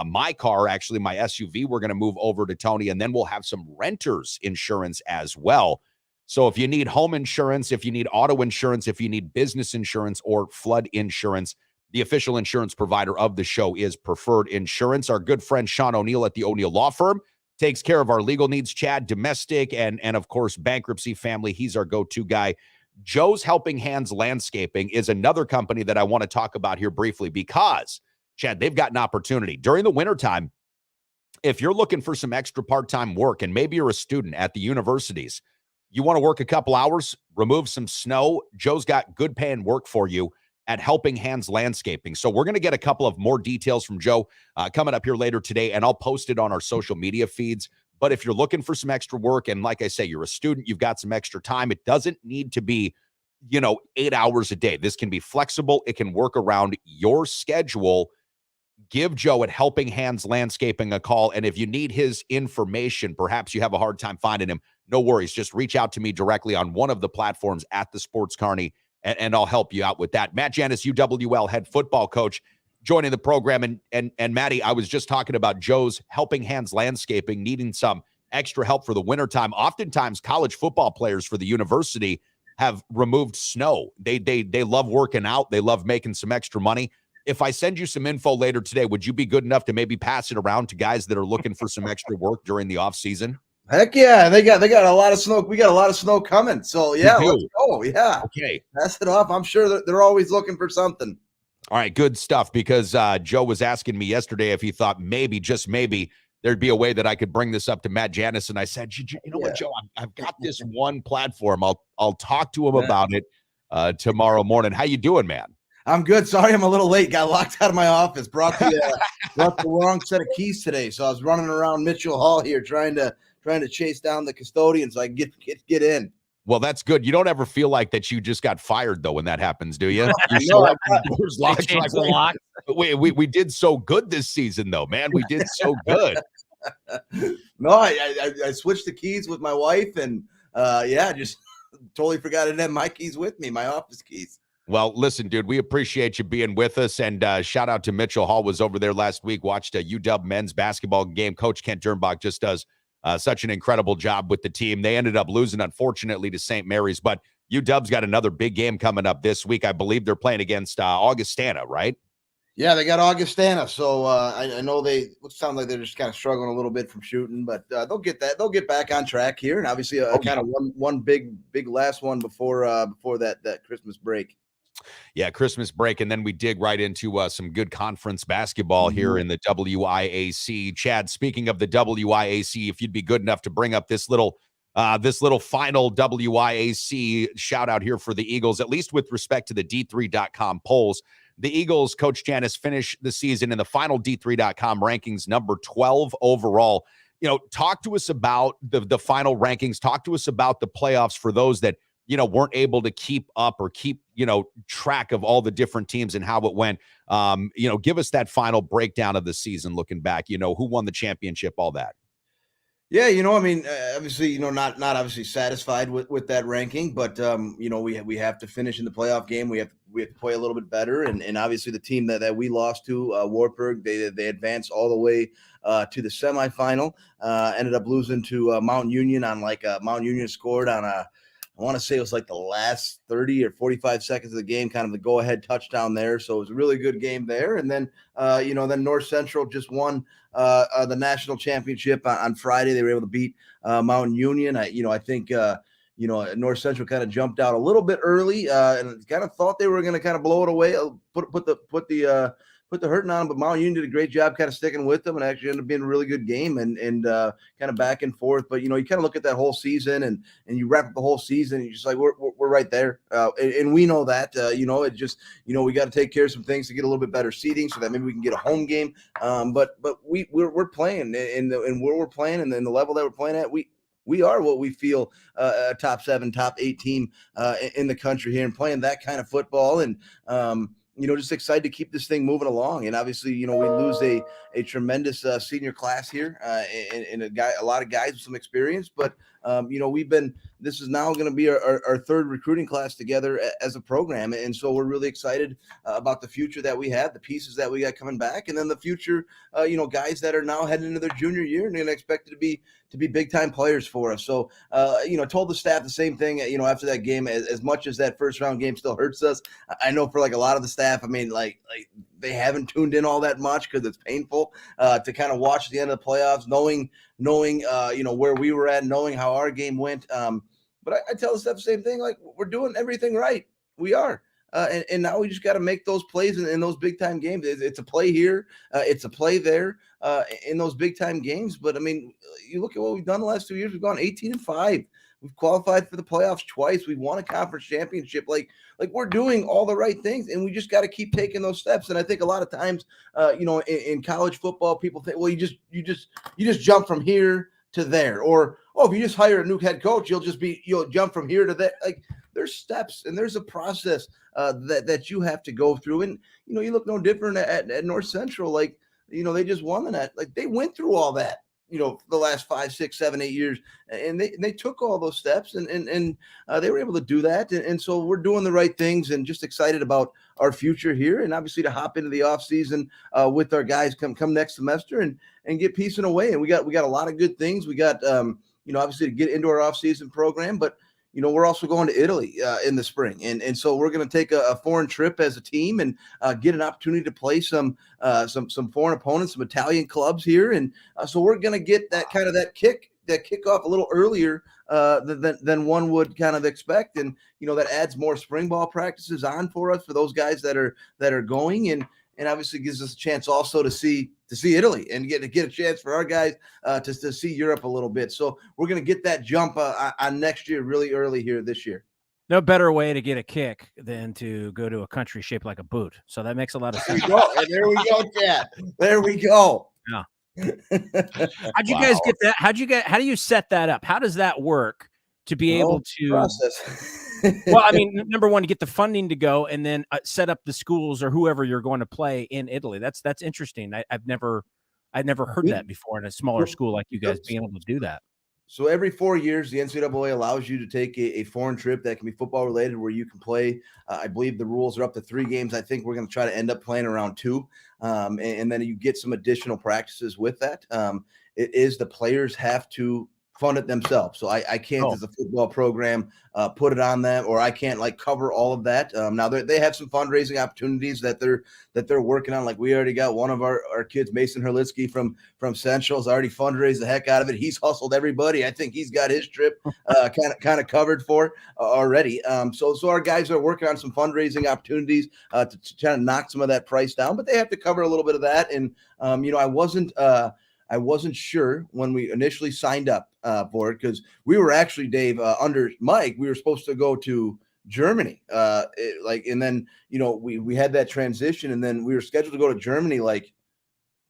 My car, actually, my SUV, we're going to move over to Tony, and then we'll have some renters insurance as well. So if you need home insurance, if you need auto insurance, if you need business insurance or flood insurance, the official insurance provider of the show is Preferred Insurance. Our good friend Sean O'Neill at the O'Neill Law Firm takes care of our legal needs, Chad, domestic, and of course, bankruptcy, family. He's our go-to guy. Joe's Helping Hands Landscaping is another company that I want to talk about here briefly because, Chad, they've got an opportunity. During the wintertime, if you're looking for some extra part-time work, and maybe you're a student at the universities, you want to work a couple hours, remove some snow, Joe's got good paying work for you at Helping Hands Landscaping. So we're going to get a couple of more details from Joe coming up here later today, and I'll post it on our social media feeds. But if you're looking for some extra work, and like I say, you're a student, you've got some extra time, it doesn't need to be, 8 hours a day. This can be flexible. It can work around your schedule. Give Joe at Helping Hands Landscaping a call. And if you need his information, perhaps you have a hard time finding him, no worries. Just reach out to me directly on one of the platforms at the Sports Carney, and I'll help you out with that. Matt Janus, UWL head football coach, joining the program. And Matty, I was just talking about Joe's Helping Hands Landscaping, needing some extra help for the wintertime. Oftentimes, college football players for the university have removed snow. They love working out. They love making some extra money. If I send you some info later today, would you be good enough to maybe pass it around to guys that are looking for some extra work during the off season? Heck yeah, they got a lot of snow. We got a lot of snow coming. So yeah, let's go. Yeah, Okay. pass it off. I'm sure that they're always looking for something. All right, good stuff. Because Joe was asking me yesterday if he thought maybe, just maybe, there'd be a way that I could bring this up to Matt Janus, and I said, you know what, Joe, I've got this one platform. I'll talk to him about it tomorrow morning. How you doing, man? I'm good. Sorry, I'm a little late. Got locked out of my office. Brought the wrong set of keys today, so I was running around Mitchell Hall here trying to chase down the custodian so I can get in. Well, that's good. You don't ever feel like that you just got fired though when that happens, do you? You No, show up and the doors locked. Lock. We did so good this season though, man. We did so good. No, I switched the keys with my wife, and just totally forgot I didn't have my keys with me, my office keys. Well, listen, dude, we appreciate you being with us, and shout out to Mitchell Hall. Was over there last week, watched a UW men's basketball game. Coach Kent Dernbach just does such an incredible job with the team. They ended up losing, unfortunately, to St. Mary's, but UW's got another big game coming up this week. I believe they're playing against Augustana, right? Yeah, they got Augustana, so I know they sound like they're just kind of struggling a little bit from shooting, but they'll get that. They'll get back on track here, and obviously kind of one big last one before that Christmas break. Yeah, Christmas break, and then we dig right into some good conference basketball here in the WIAC. Chad, speaking of the WIAC, if you'd be good enough to bring up this little final WIAC shout out here for the Eagles, at least with respect to the D3.com polls. The Eagles, Coach Janus, finished the season in the final D3.com rankings, number 12 overall. You know, talk to us about the final rankings. Talk to us about the playoffs for those that weren't able to keep up or keep, track of all the different teams and how it went. Give us that final breakdown of the season looking back, who won the championship, all that. Yeah, obviously, not obviously satisfied with that ranking, but we have to finish in the playoff game. We have to play a little bit better, and obviously the team that we lost to, Wartburg, they advanced all the way to the semifinal. Ended up losing to Mount Union on Mount Union scored on I want to say it was like the last 30 or 45 seconds of the game, kind of the go-ahead touchdown there. So it was a really good game there. And then, then North Central just won the national championship on Friday. They were able to beat Mountain Union. I think North Central kind of jumped out a little bit early and kind of thought they were going to kind of blow it away, put the hurting on them, but Mount Union did a great job kind of sticking with them and actually ended up being a really good game and kind of back and forth. But, you kind of look at that whole season and you wrap up the whole season and you're just like, we're right there. And we know that, it just, we got to take care of some things to get a little bit better seating so that maybe we can get a home game. But we're playing and where we're playing and then the level that we're playing at, we are what we feel a top 7, top 8 team in the country here and playing that kind of football. And, just excited to keep this thing moving along. And obviously, we lose a tremendous senior class here and a lot of guys with some experience. But, this is now going to be our third recruiting class together as a program. And so we're really excited about the future that we have, the pieces that we got coming back, and then the future, guys that are now heading into their junior year and expected to be big time players for us. So, told the staff the same thing, after that game, as much as that first round game still hurts us. I know for a lot of the staff, like they haven't tuned in all that much because it's painful to kind of watch the end of the playoffs, knowing where we were at, knowing how our game went. But I tell the staff the same thing, like we're doing everything right. We are. And now we just got to make those plays in those big time games. It's a play here. It's a play there in those big time games. But you look at what we've done the last 2 years. We've gone 18-5. We've qualified for the playoffs twice. We've won a conference championship. Like we're doing all the right things, and we just got to keep taking those steps. And I think a lot of times, in college football, people think, well, you just jump from here to there, or if you just hire a new head coach, you'll jump from here to there. Like there's steps and there's a process that you have to go through. And you look no different at North Central. Like they just won the net. Like they went through all that. The last 5, 6, 7, 8 years, and they took all those steps and they were able to do that. And so we're doing the right things and just excited about our future here. And obviously to hop into the off season with our guys come next semester and get piecing away. And we got a lot of good things. We got, obviously to get into our off season program, but we're also going to Italy in the spring. And so we're going to take a foreign trip as a team and get an opportunity to play some foreign opponents, some Italian clubs here. And so we're going to get that kind of that kick that kickoff a little earlier than one would kind of expect, and that adds more spring ball practices on for us for those guys that are going, and obviously gives us a chance also to see Italy and get a chance for our guys to see Europe a little bit. So we're going to get that jump on next year really early here this year. No better way to get a kick than to go to a country shaped like a boot. So that makes a lot of sense. There we go, Chad. There we go. Yeah. How'd you guys get that? How do you set that up? How does that work to be able to process? Well, I mean, number one, to get the funding to go, and then set up the schools or whoever you're going to play in Italy. That's interesting. I've never heard that before in a smaller school like you guys being able to do that. So every 4 years, the NCAA allows you to take a foreign trip that can be football related, where you can play. I believe the rules are up to 3 games. I think we're going to try to end up playing around 2, and then you get some additional practices with that. It is the players have to fund it themselves. So I can't, as a football program, put it on them, or I can't cover all of that. Now they have some fundraising opportunities that they're working on. Like we already got one of our kids, Mason Herlitsky from Central's already fundraised the heck out of it. He's hustled everybody. I think he's got his trip kind of covered for already. So our guys are working on some fundraising opportunities to try to knock some of that price down, but they have to cover a little bit of that. And I wasn't sure when we initially signed up for it, because we were actually, Dave, under Mike, we were supposed to go to Germany. And then, we had that transition, and then we were scheduled to go to Germany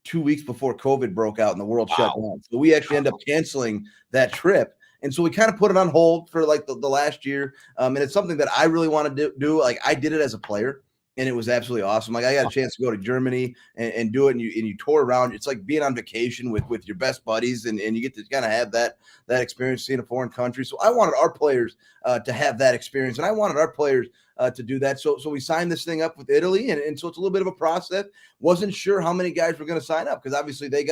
2 weeks before COVID broke out and the world shut down. So we actually ended up canceling that trip. And so we kind of put it on hold for the last year. And it's something that I really want to do. I did it as a player, and it was absolutely awesome. I got a chance to go to Germany and do it, and you tour around. It's like being on vacation with your best buddies, and you get to kind of have that experience seeing a foreign country. So I wanted our players to have that experience, and I wanted our players to do that. So we signed this thing up with Italy, and so it's a little bit of a process. Wasn't sure how many guys were going to sign up, because obviously they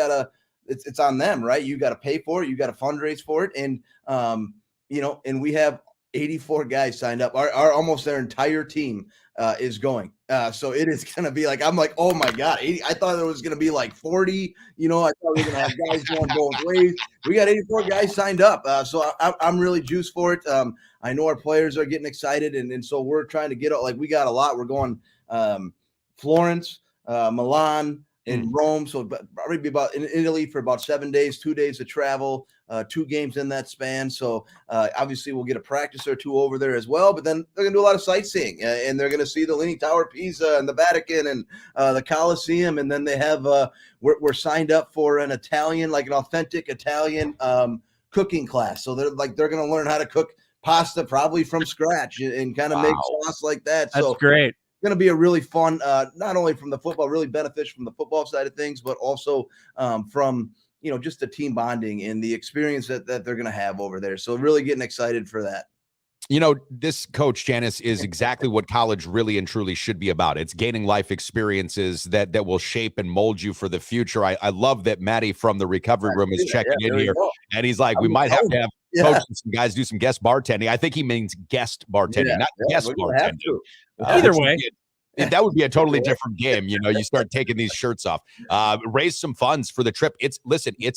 it's on them, right? You got to pay for it, you got to fundraise for it, and and we have 84 guys signed up. Our almost their entire team is going. So it is going to be I'm oh my God, 80. I thought it was going to be 40. I thought we were going to have guys going both ways. We got 84 guys signed up. So I'm really juiced for it. I know our players are getting excited. And so we're trying to get we got a lot. We're going Florence, Milan, in Rome. So probably be about in Italy for about 7 days, 2 days of travel, 2 games in that span. So obviously we'll get a practice or 2 over there as well, but then they're going to do a lot of sightseeing, and they're going to see the Leaning Tower of Pisa and the Vatican and the Colosseum. And then they have, we're signed up for an Italian, an authentic Italian cooking class. So they're going to learn how to cook pasta probably from scratch and kind of make sauce like that. That's great. Going to be a really fun, not only from the football, really beneficial from the football side of things, but also from, just the team bonding and the experience that they're going to have over there. So really getting excited for that. This coach, Janus, is exactly what college really and truly should be about. It's gaining life experiences that will shape and mold you for the future. I love that Maddie from the recovery room is checking in here, and he's like, we might have to have coach and some guys do some guest bartending. I think he means guest bartending, not guest bartending. Either way. That would be a totally different game. You start taking these shirts off, raise some funds for the trip. It's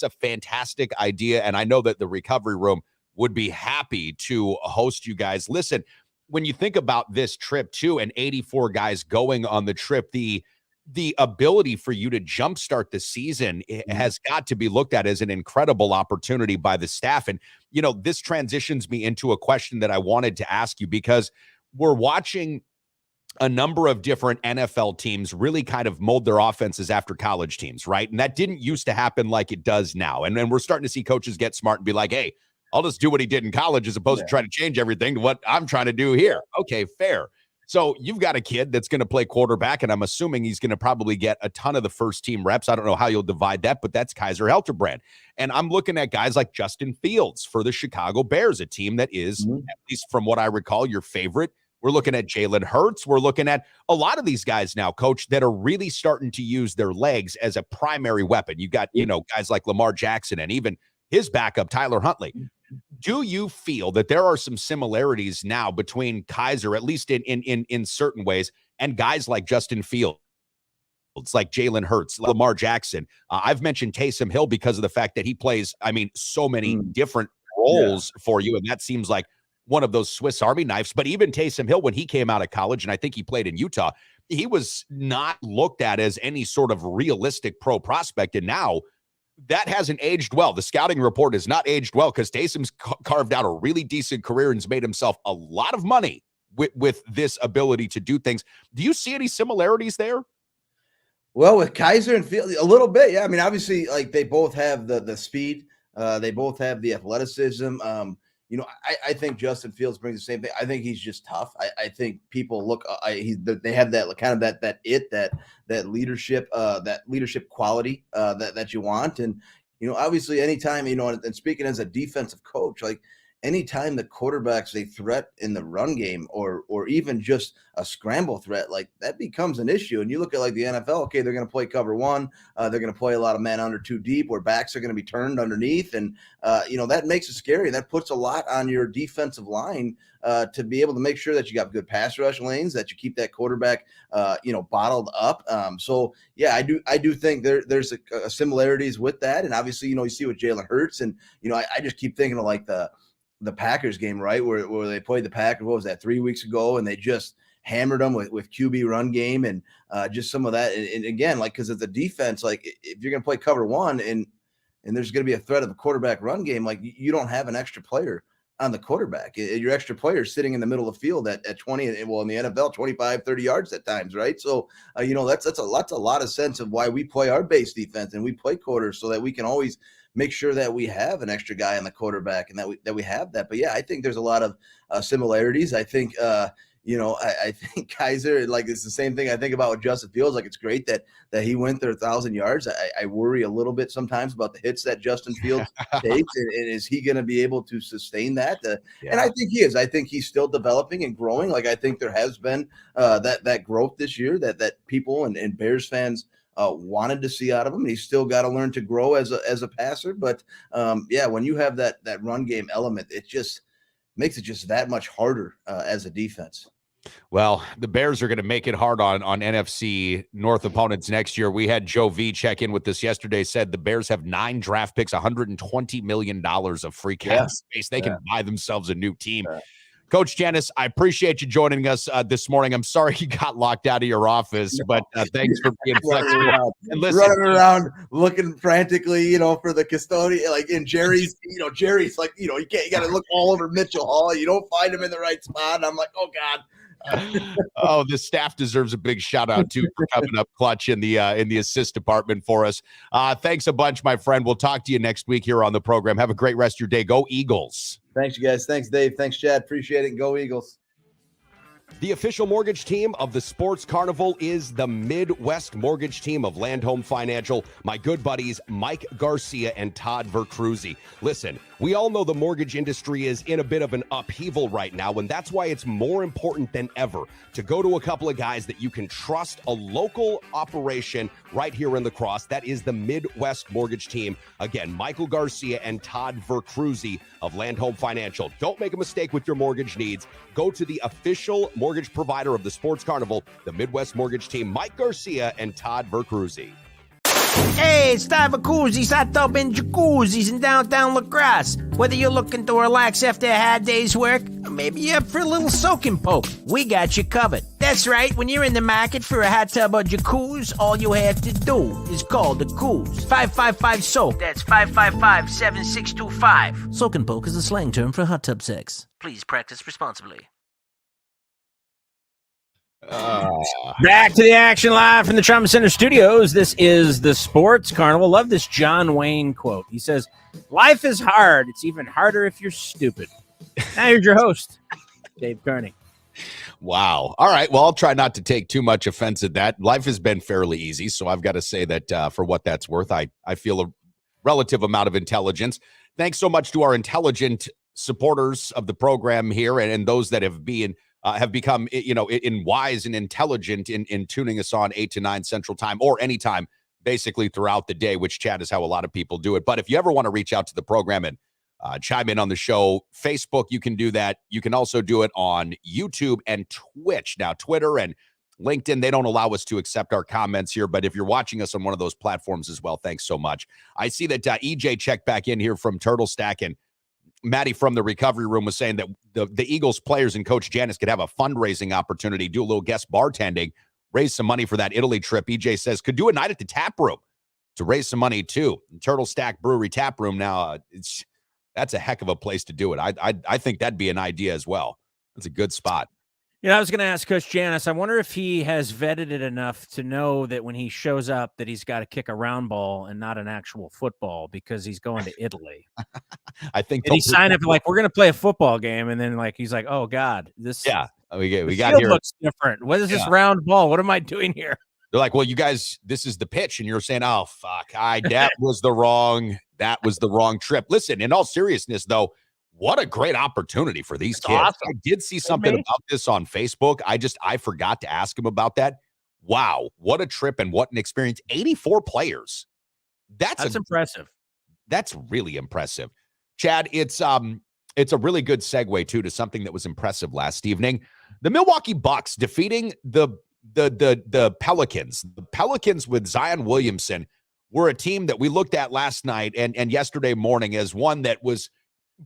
a fantastic idea. And I know that the recovery room would be happy to host you guys. Listen, when you think about this trip too, and 84 guys going on the trip, the ability for you to jumpstart the season has got to be looked at as an incredible opportunity by the staff. And, this transitions me into a question that I wanted to ask you, because we're watching a number of different NFL teams really kind of mold their offenses after college teams, right? And that didn't used to happen like it does now. And we're starting to see coaches get smart and be like, hey, I'll just do what he did in college as opposed to try to change everything to what I'm trying to do here. Okay, fair. So you've got a kid that's going to play quarterback, and I'm assuming he's going to probably get a ton of the first team reps. I don't know how you'll divide that, but that's Kaiser Helterbrand. And I'm looking at guys like Justin Fields for the Chicago Bears, a team that is, at least from what I recall, your favorite. We're looking at Jalen Hurts. We're looking at a lot of these guys now, Coach, that are really starting to use their legs as a primary weapon. You got, guys like Lamar Jackson and even his backup, Tyler Huntley. Do you feel that there are some similarities now between Kaiser, at least in certain ways, and guys like Justin Fields? It's like Jalen Hurts, Lamar Jackson. I've mentioned Taysom Hill because of the fact that he plays, so many different roles for you. And that seems like one of those Swiss Army knives. But even Taysom Hill, when he came out of college, and I think he played in Utah, he was not looked at as any sort of realistic pro prospect. And now that hasn't aged well. The scouting report has not aged well because Taysom's carved out a really decent career and has made himself a lot of money with this ability to do things. Do you see any similarities there? Well, with Kaiser and Fields, a little bit, yeah. I mean, obviously, like they both have the speed, they both have the athleticism. I think Justin Fields brings the same thing. I think he's just tough. I think people look. They have that kind of that leadership quality that you want, and obviously, anytime and speaking as a defensive coach, like. Anytime the quarterback's a threat in the run game or even just a scramble threat, like that becomes an issue. And you look at like the NFL, okay, they're going to play cover one. They're going to play a lot of man under two deep where backs are going to be turned underneath. And, that makes it scary. That puts a lot on your defensive line to be able to make sure that you got good pass rush lanes, that you keep that quarterback, bottled up. So, yeah, I do think there's a similarities with that. And obviously, you see with Jalen Hurts. And, I just keep thinking of like the Packers game, right, where they played the Packers, what was that, 3 weeks ago, and they just hammered them with QB run game and just some of that. And again, like because it's a defense, like if you're going to play cover one and there's going to be a threat of a quarterback run game, like you don't have an extra player on the quarterback. Your extra player is sitting in the middle of the field at 20, well, in the NFL, 25, 30 yards at times, right? So, that's a lot of sense of why we play our base defense and we play quarters so that we can always – make sure that we have an extra guy on the quarterback and that we have that. But yeah, I think there's a lot of similarities. I think, I think Kaiser, like it's the same thing I think about with Justin Fields. Like it's great that he went there 1,000 yards. I worry a little bit sometimes about the hits that Justin Fields takes. And is he going to be able to sustain that? And I think he is. I think he's still developing and growing. Like I think there has been that growth this year that people and Bears fans wanted to see out of him. He's still got to learn to grow as a passer. But when you have that run game element, it just makes it just that much harder as a defense. Well, the Bears are going to make it hard on NFC North opponents next year. We had Joe V check in with us yesterday, said the Bears have 9 draft picks, $120 million of free cap space. They can buy themselves a new team. Coach Janus, I appreciate you joining us this morning. I'm sorry you got locked out of your office, but thanks for being flexible. And listen, running around looking frantically, for the custodian, like in Jerry's, Jerry's like, you got to look all over Mitchell Hall. You don't find him in the right spot. And I'm like, oh God. The staff deserves a big shout out too for coming up clutch in the assist department for us. Thanks a bunch, my friend. We'll talk to you next week here on the program. Have a great rest of your day. Go Eagles. Thanks, you guys. Thanks, Dave. Thanks, Chad. Appreciate it. Go Eagles. The official mortgage team of the Sports Carnival is the Midwest Mortgage Team of Land Home Financial, my good buddies Mike Garcia and Todd Vercruzzi. Listen, we all know the mortgage industry is in a bit of an upheaval right now, and that's why it's more important than ever to go to a couple of guys that you can trust, a local operation right here in La Crosse. That is the Midwest Mortgage Team. Again, Michael Garcia and Todd Vercruzzi of Land Home Financial. Don't make a mistake with your mortgage needs. Go to the official mortgage provider of the Sports Carnival, the Midwest Mortgage Team, Mike Garcia and Todd Vercruzzi. Hey, it's time for koozies, hot tub, and jacuzzis in downtown La Crosse. Whether you're looking to relax after a hard day's work, or maybe you're up for a little soak and poke, we got you covered. That's right, when you're in the market for a hot tub or jacuzzi, all you have to do is call the Coos. 555-SOAK. That's 555-7625. Soak and poke is a slang term for hot tub sex. Please practice responsibly. Back to the action live from the Trauma Center studios. This is the Sports Carnival. Love this John Wayne quote. He says, "Life is hard. It's even harder if you're stupid." Now here's your host, Dave Kearney. Wow. All right. Well, I'll try not to take too much offense at that. Life has been fairly easy, so I've got to say that for what that's worth, I feel a relative amount of intelligence. Thanks so much to our intelligent supporters of the program here and those that have become, wise and intelligent in tuning us on 8 to 9 Central Time or anytime, basically throughout the day, which, Chad, is how a lot of people do it. But if you ever want to reach out to the program and chime in on the show, Facebook, you can do that. You can also do it on YouTube and Twitch. Now, Twitter and LinkedIn, they don't allow us to accept our comments here, but if you're watching us on one of those platforms as well, thanks so much. I see that EJ checked back in here from Turtle Stack, and Maddie from the recovery room was saying that the Eagles players and Coach Janus could have a fundraising opportunity, do a little guest bartending, raise some money for that Italy trip. EJ says could do a night at the tap room to raise some money too. Turtle Stack Brewery tap room now, that's a heck of a place to do it. I think that'd be an idea as well. That's a good spot. I was going to ask Coach Janus, I wonder if he has vetted it enough to know that when he shows up that he's got to kick a round ball and not an actual football because he's going to Italy. I think he signed up like, we're going to play a football game. And then like, he's like, oh God, this we got here. Looks different. What is this round ball? What am I doing here? They're like, well, you guys, this is the pitch. And you're saying, oh, fuck, that was the wrong trip. Listen, in all seriousness, though, what a great opportunity for these kids. Awesome. I did see something about this on Facebook. I forgot to ask him about that. Wow, what a trip and what an experience. 84 players. That's impressive. That's really impressive. Chad, it's a really good segue too to something that was impressive last evening. The Milwaukee Bucks defeating the Pelicans. The Pelicans with Zion Williamson were a team that we looked at last night and yesterday morning as one that was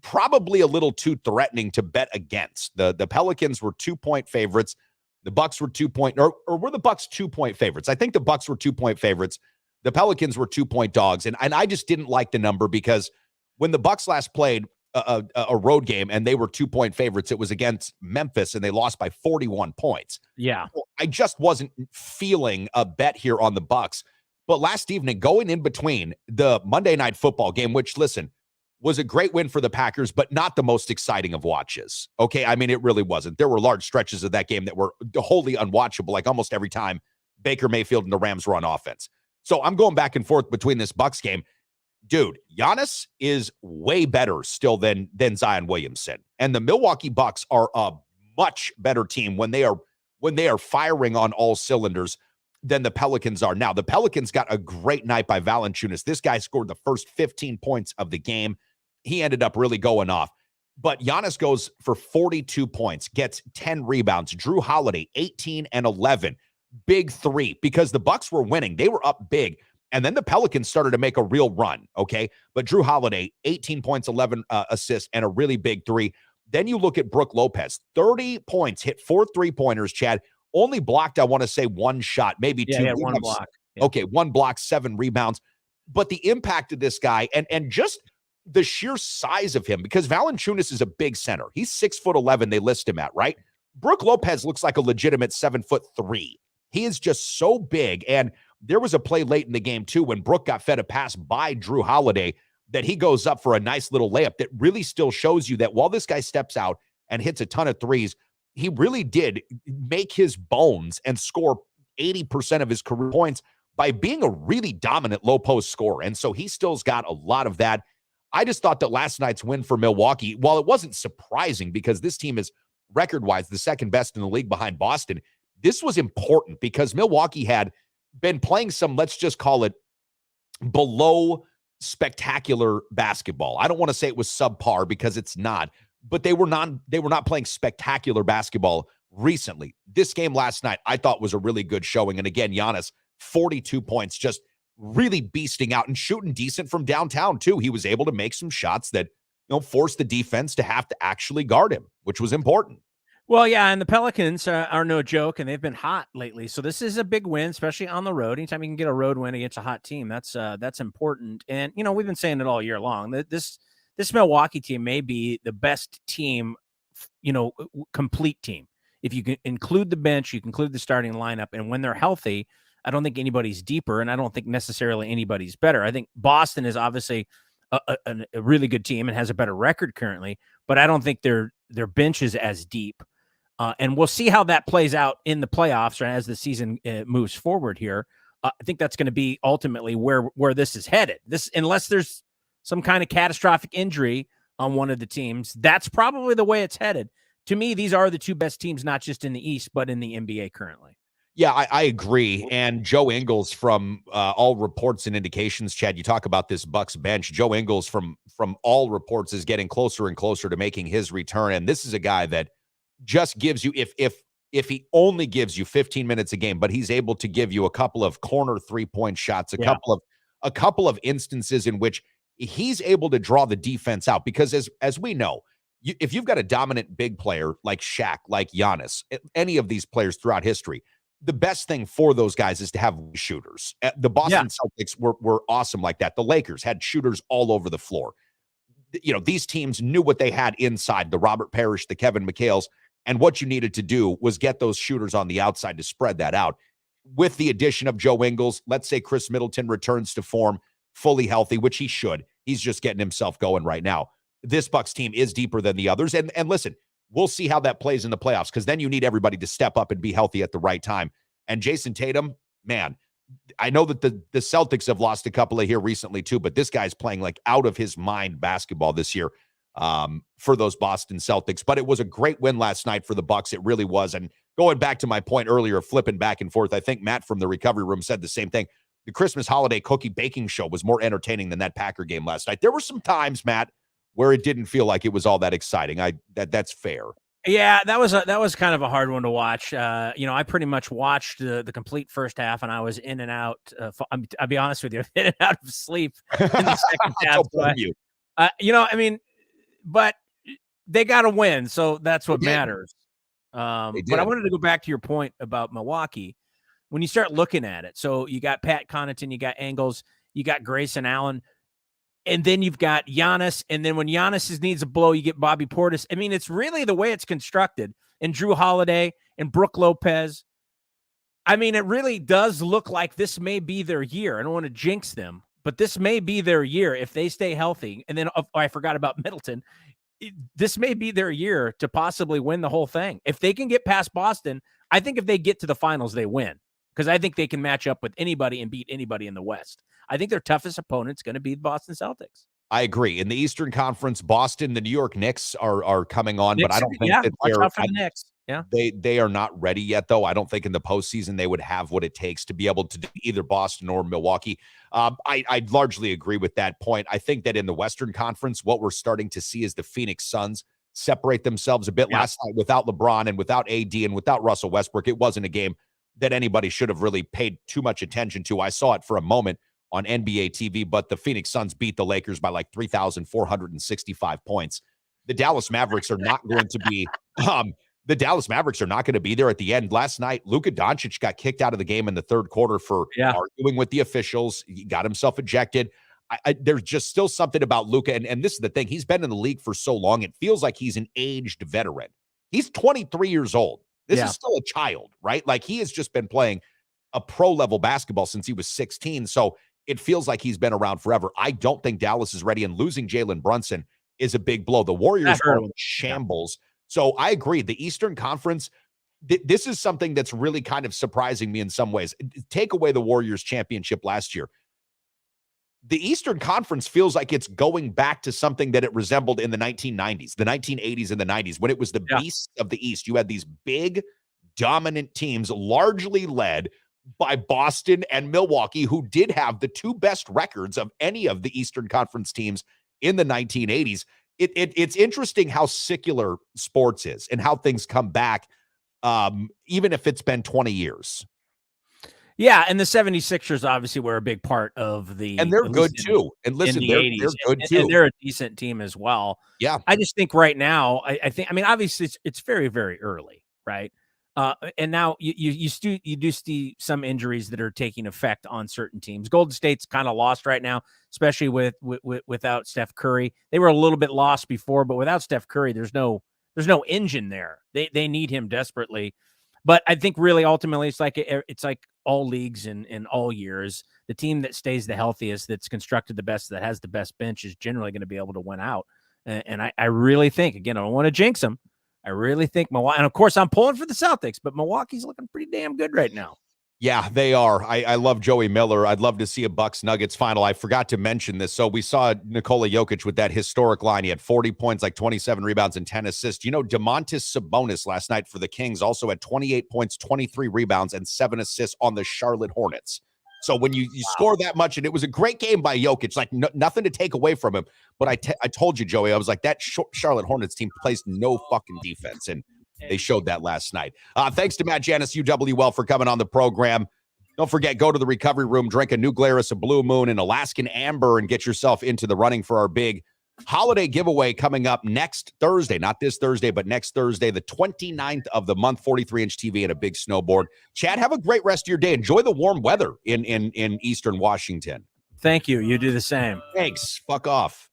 probably a little too threatening to bet against. The Pelicans were 2-point favorites. The Bucks were were the Bucks 2-point favorites? I think the Bucks were 2-point favorites. The Pelicans were 2-point dogs. And I just didn't like the number because when the Bucks last played a road game and they were 2-point favorites, it was against Memphis and they lost by 41 points. Yeah. I just wasn't feeling a bet here on the Bucks. But last evening, going in between the Monday Night Football game, which, listen, was a great win for the Packers, but not the most exciting of watches. Okay, I mean, it really wasn't. There were large stretches of that game that were wholly unwatchable, like almost every time Baker Mayfield and the Rams were on offense. So I'm going back and forth between this Bucks game. Dude, Janus is way better still than Zion Williamson. And the Milwaukee Bucks are a much better team when they are firing on all cylinders than the Pelicans are. Now, the Pelicans got a great night by Valanciunas. This guy scored the first 15 points of the game. He ended up really going off. But Janus goes for 42 points, gets 10 rebounds. Drew Holiday, 18 and 11. Big three, because the Bucks were winning. They were up big. And then the Pelicans started to make a real run, okay? But Drew Holiday, 18 points, 11 assists, and a really big three. Then you look at Brook Lopez, 30 points, hit 4 3-pointers, Chad. Only blocked, I want to say, one shot, maybe two. Yeah, one block. Yeah. Okay, 1 block, 7 rebounds. But the impact of this guy and just the sheer size of him, because Valanciunas is a big center. He's 6'11", they list him at, right? Brook Lopez looks like a legitimate 7'3". He is just so big. And there was a play late in the game, too, when Brook got fed a pass by Drew Holiday that he goes up for a nice little layup that really still shows you that while this guy steps out and hits a ton of threes, he really did make his bones and score 80% of his career points by being a really dominant low post scorer. And so he still's got a lot of that. I just thought that last night's win for Milwaukee, while it wasn't surprising because this team is record-wise the second best in the league behind Boston, this was important because Milwaukee had been playing some, let's just call it, below spectacular basketball. I don't want to say it was subpar because it's not, but they were not playing spectacular basketball recently. This game last night I thought was a really good showing. And again, Janus, 42 points, just really beasting out and shooting decent from downtown too. He was able to make some shots that, forced the defense to have to actually guard him, which was important. Well, yeah, and the Pelicans are no joke, and they've been hot lately. So this is a big win, especially on the road. Anytime you can get a road win against a hot team, that's important. And we've been saying it all year long. This Milwaukee team may be the best team, complete team. If you can include the bench, you can include the starting lineup, and when they're healthy, I don't think anybody's deeper, and I don't think necessarily anybody's better. I think Boston is obviously a really good team and has a better record currently, but I don't think their bench is as deep. And we'll see how that plays out in the playoffs or as the season moves forward here. I think that's going to be ultimately where this is headed. Unless there's some kind of catastrophic injury on one of the teams, that's probably the way it's headed. To me, these are the two best teams, not just in the East, but in the NBA currently. Yeah, I agree. And Joe Ingles, from all reports and indications, Chad, you talk about this Bucks bench. Joe Ingles, from all reports, is getting closer and closer to making his return. And this is a guy that just gives you, if if he only gives you 15 minutes a game, but he's able to give you a couple of corner 3-point shots, a couple of instances in which he's able to draw the defense out. Because as we know, if you've got a dominant big player like Shaq, like Janus, any of these players throughout history, the best thing for those guys is to have shooters. The Boston Celtics were awesome like that. The Lakers had shooters all over the floor. These teams knew what they had inside, the Robert Parrish, the Kevin McHale's, and what you needed to do was get those shooters on the outside to spread that out. With the addition of Joe Ingles, let's say Chris Middleton returns to form fully healthy, which he should. He's just getting himself going right now. This Bucks team is deeper than the others. And listen, we'll see how that plays in the playoffs, because then you need everybody to step up and be healthy at the right time. And Jason Tatum, man, I know that the Celtics have lost a couple of here recently too, but this guy's playing like out of his mind basketball this year for those Boston Celtics. But it was a great win last night for the Bucks. It really was. And going back to my point earlier, flipping back and forth, I think Matt from the recovery room said the same thing. The Christmas holiday cookie baking show was more entertaining than that Packer game last night. There were some times, Matt, where it didn't feel like it was all that exciting. That's fair. Yeah, that was kind of a hard one to watch. I pretty much watched the complete first half, and I was in and out. I'll be honest with you, in and out of sleep in the second half. But they got to win, so that's what matters. But I wanted to go back to your point about Milwaukee. When you start looking at it, so you got Pat Connaughton, you got Ingles, you got Grayson Allen, and then you've got Janus, and then when Janus needs a blow, you get Bobby Portis. I mean, it's really the way it's constructed. And Drew Holiday and Brook Lopez. I mean, it really does look like this may be their year. I don't want to jinx them, but this may be their year if they stay healthy. And then I forgot about Middleton. This may be their year to possibly win the whole thing. If they can get past Boston, I think if they get to the finals, they win. Because I think they can match up with anybody and beat anybody in the West. I think their toughest opponent's going to be the Boston Celtics. I agree. In the Eastern Conference, Boston, the New York Knicks are coming on, but I don't think that watch out for the Knicks. Yeah, they are not ready yet, though. I don't think in the postseason they would have what it takes to be able to do either Boston or Milwaukee. I largely agree with that point. I think that in the Western Conference, what we're starting to see is the Phoenix Suns separate themselves a bit. Last night without LeBron and without AD and without Russell Westbrook. It wasn't a game that anybody should have really paid too much attention to. I saw it for a moment on NBA TV, but the Phoenix Suns beat the Lakers by like 3,465 points. The Dallas Mavericks are not going to be there at the end. Last night, Luka Doncic got kicked out of the game in the third quarter for arguing with the officials. He got himself ejected. There's just still something about Luka, and this is the thing. He's been in the league for so long, it feels like he's an aged veteran. He's 23 years old. This is still a child, right? Like, he has just been playing a pro-level basketball since he was 16, so it feels like he's been around forever. I don't think Dallas is ready, and losing Jalen Brunson is a big blow. The Warriors are in shambles. So I agree. The Eastern Conference, this is something that's really kind of surprising me in some ways. Take away the Warriors championship last year. The Eastern Conference feels like it's going back to something that it resembled in the 1990s, the 1980s and the 90s, when it was the beasts of the East. You had these big, dominant teams, largely led by Boston and Milwaukee, who did have the two best records of any of the Eastern Conference teams in the 1980s. It's interesting how secular sports is and how things come back, even if it's been 20 years. Yeah, and the 76ers obviously were a big part of the... And they're good, too. And listen, they're good, too. And they're a decent team as well. Yeah. I just think right now, I think, obviously, it's very, very early, right? And now you do see some injuries that are taking effect on certain teams. Golden State's kind of lost right now, especially without Steph Curry. They were a little bit lost before, but without Steph Curry, there's no engine there. They need him desperately. But I think really ultimately it's like all leagues in all years. The team that stays the healthiest, that's constructed the best, that has the best bench, is generally going to be able to win out. And I really think, again, I don't want to jinx them. I really think Milwaukee, and of course I'm pulling for the Celtics, but Milwaukee's looking pretty damn good right now. Yeah, they are. I love Joey Miller. I'd love to see a Bucks Nuggets final. I forgot to mention this. So we saw Nikola Jokic with that historic line. He had 40 points, like 27 rebounds and 10 assists. Domantas Sabonis last night for the Kings also had 28 points, 23 rebounds, and 7 assists on the Charlotte Hornets. So when you score that much, and it was a great game by Jokic, like nothing to take away from him. But I told you, Joey, I was like, that Charlotte Hornets team plays no fucking defense. And They showed that last night. Thanks to Matt Janus, UWL, for coming on the program. Don't forget, go to the recovery room, drink a New Glarus, a Blue Moon, and Alaskan Amber, and get yourself into the running for our big holiday giveaway coming up next Thursday. Not this Thursday, but next Thursday, the 29th of the month, 43-inch TV and a big snowboard. Chad, have a great rest of your day. Enjoy the warm weather in Eastern Washington. Thank you. You do the same. Thanks. Fuck off.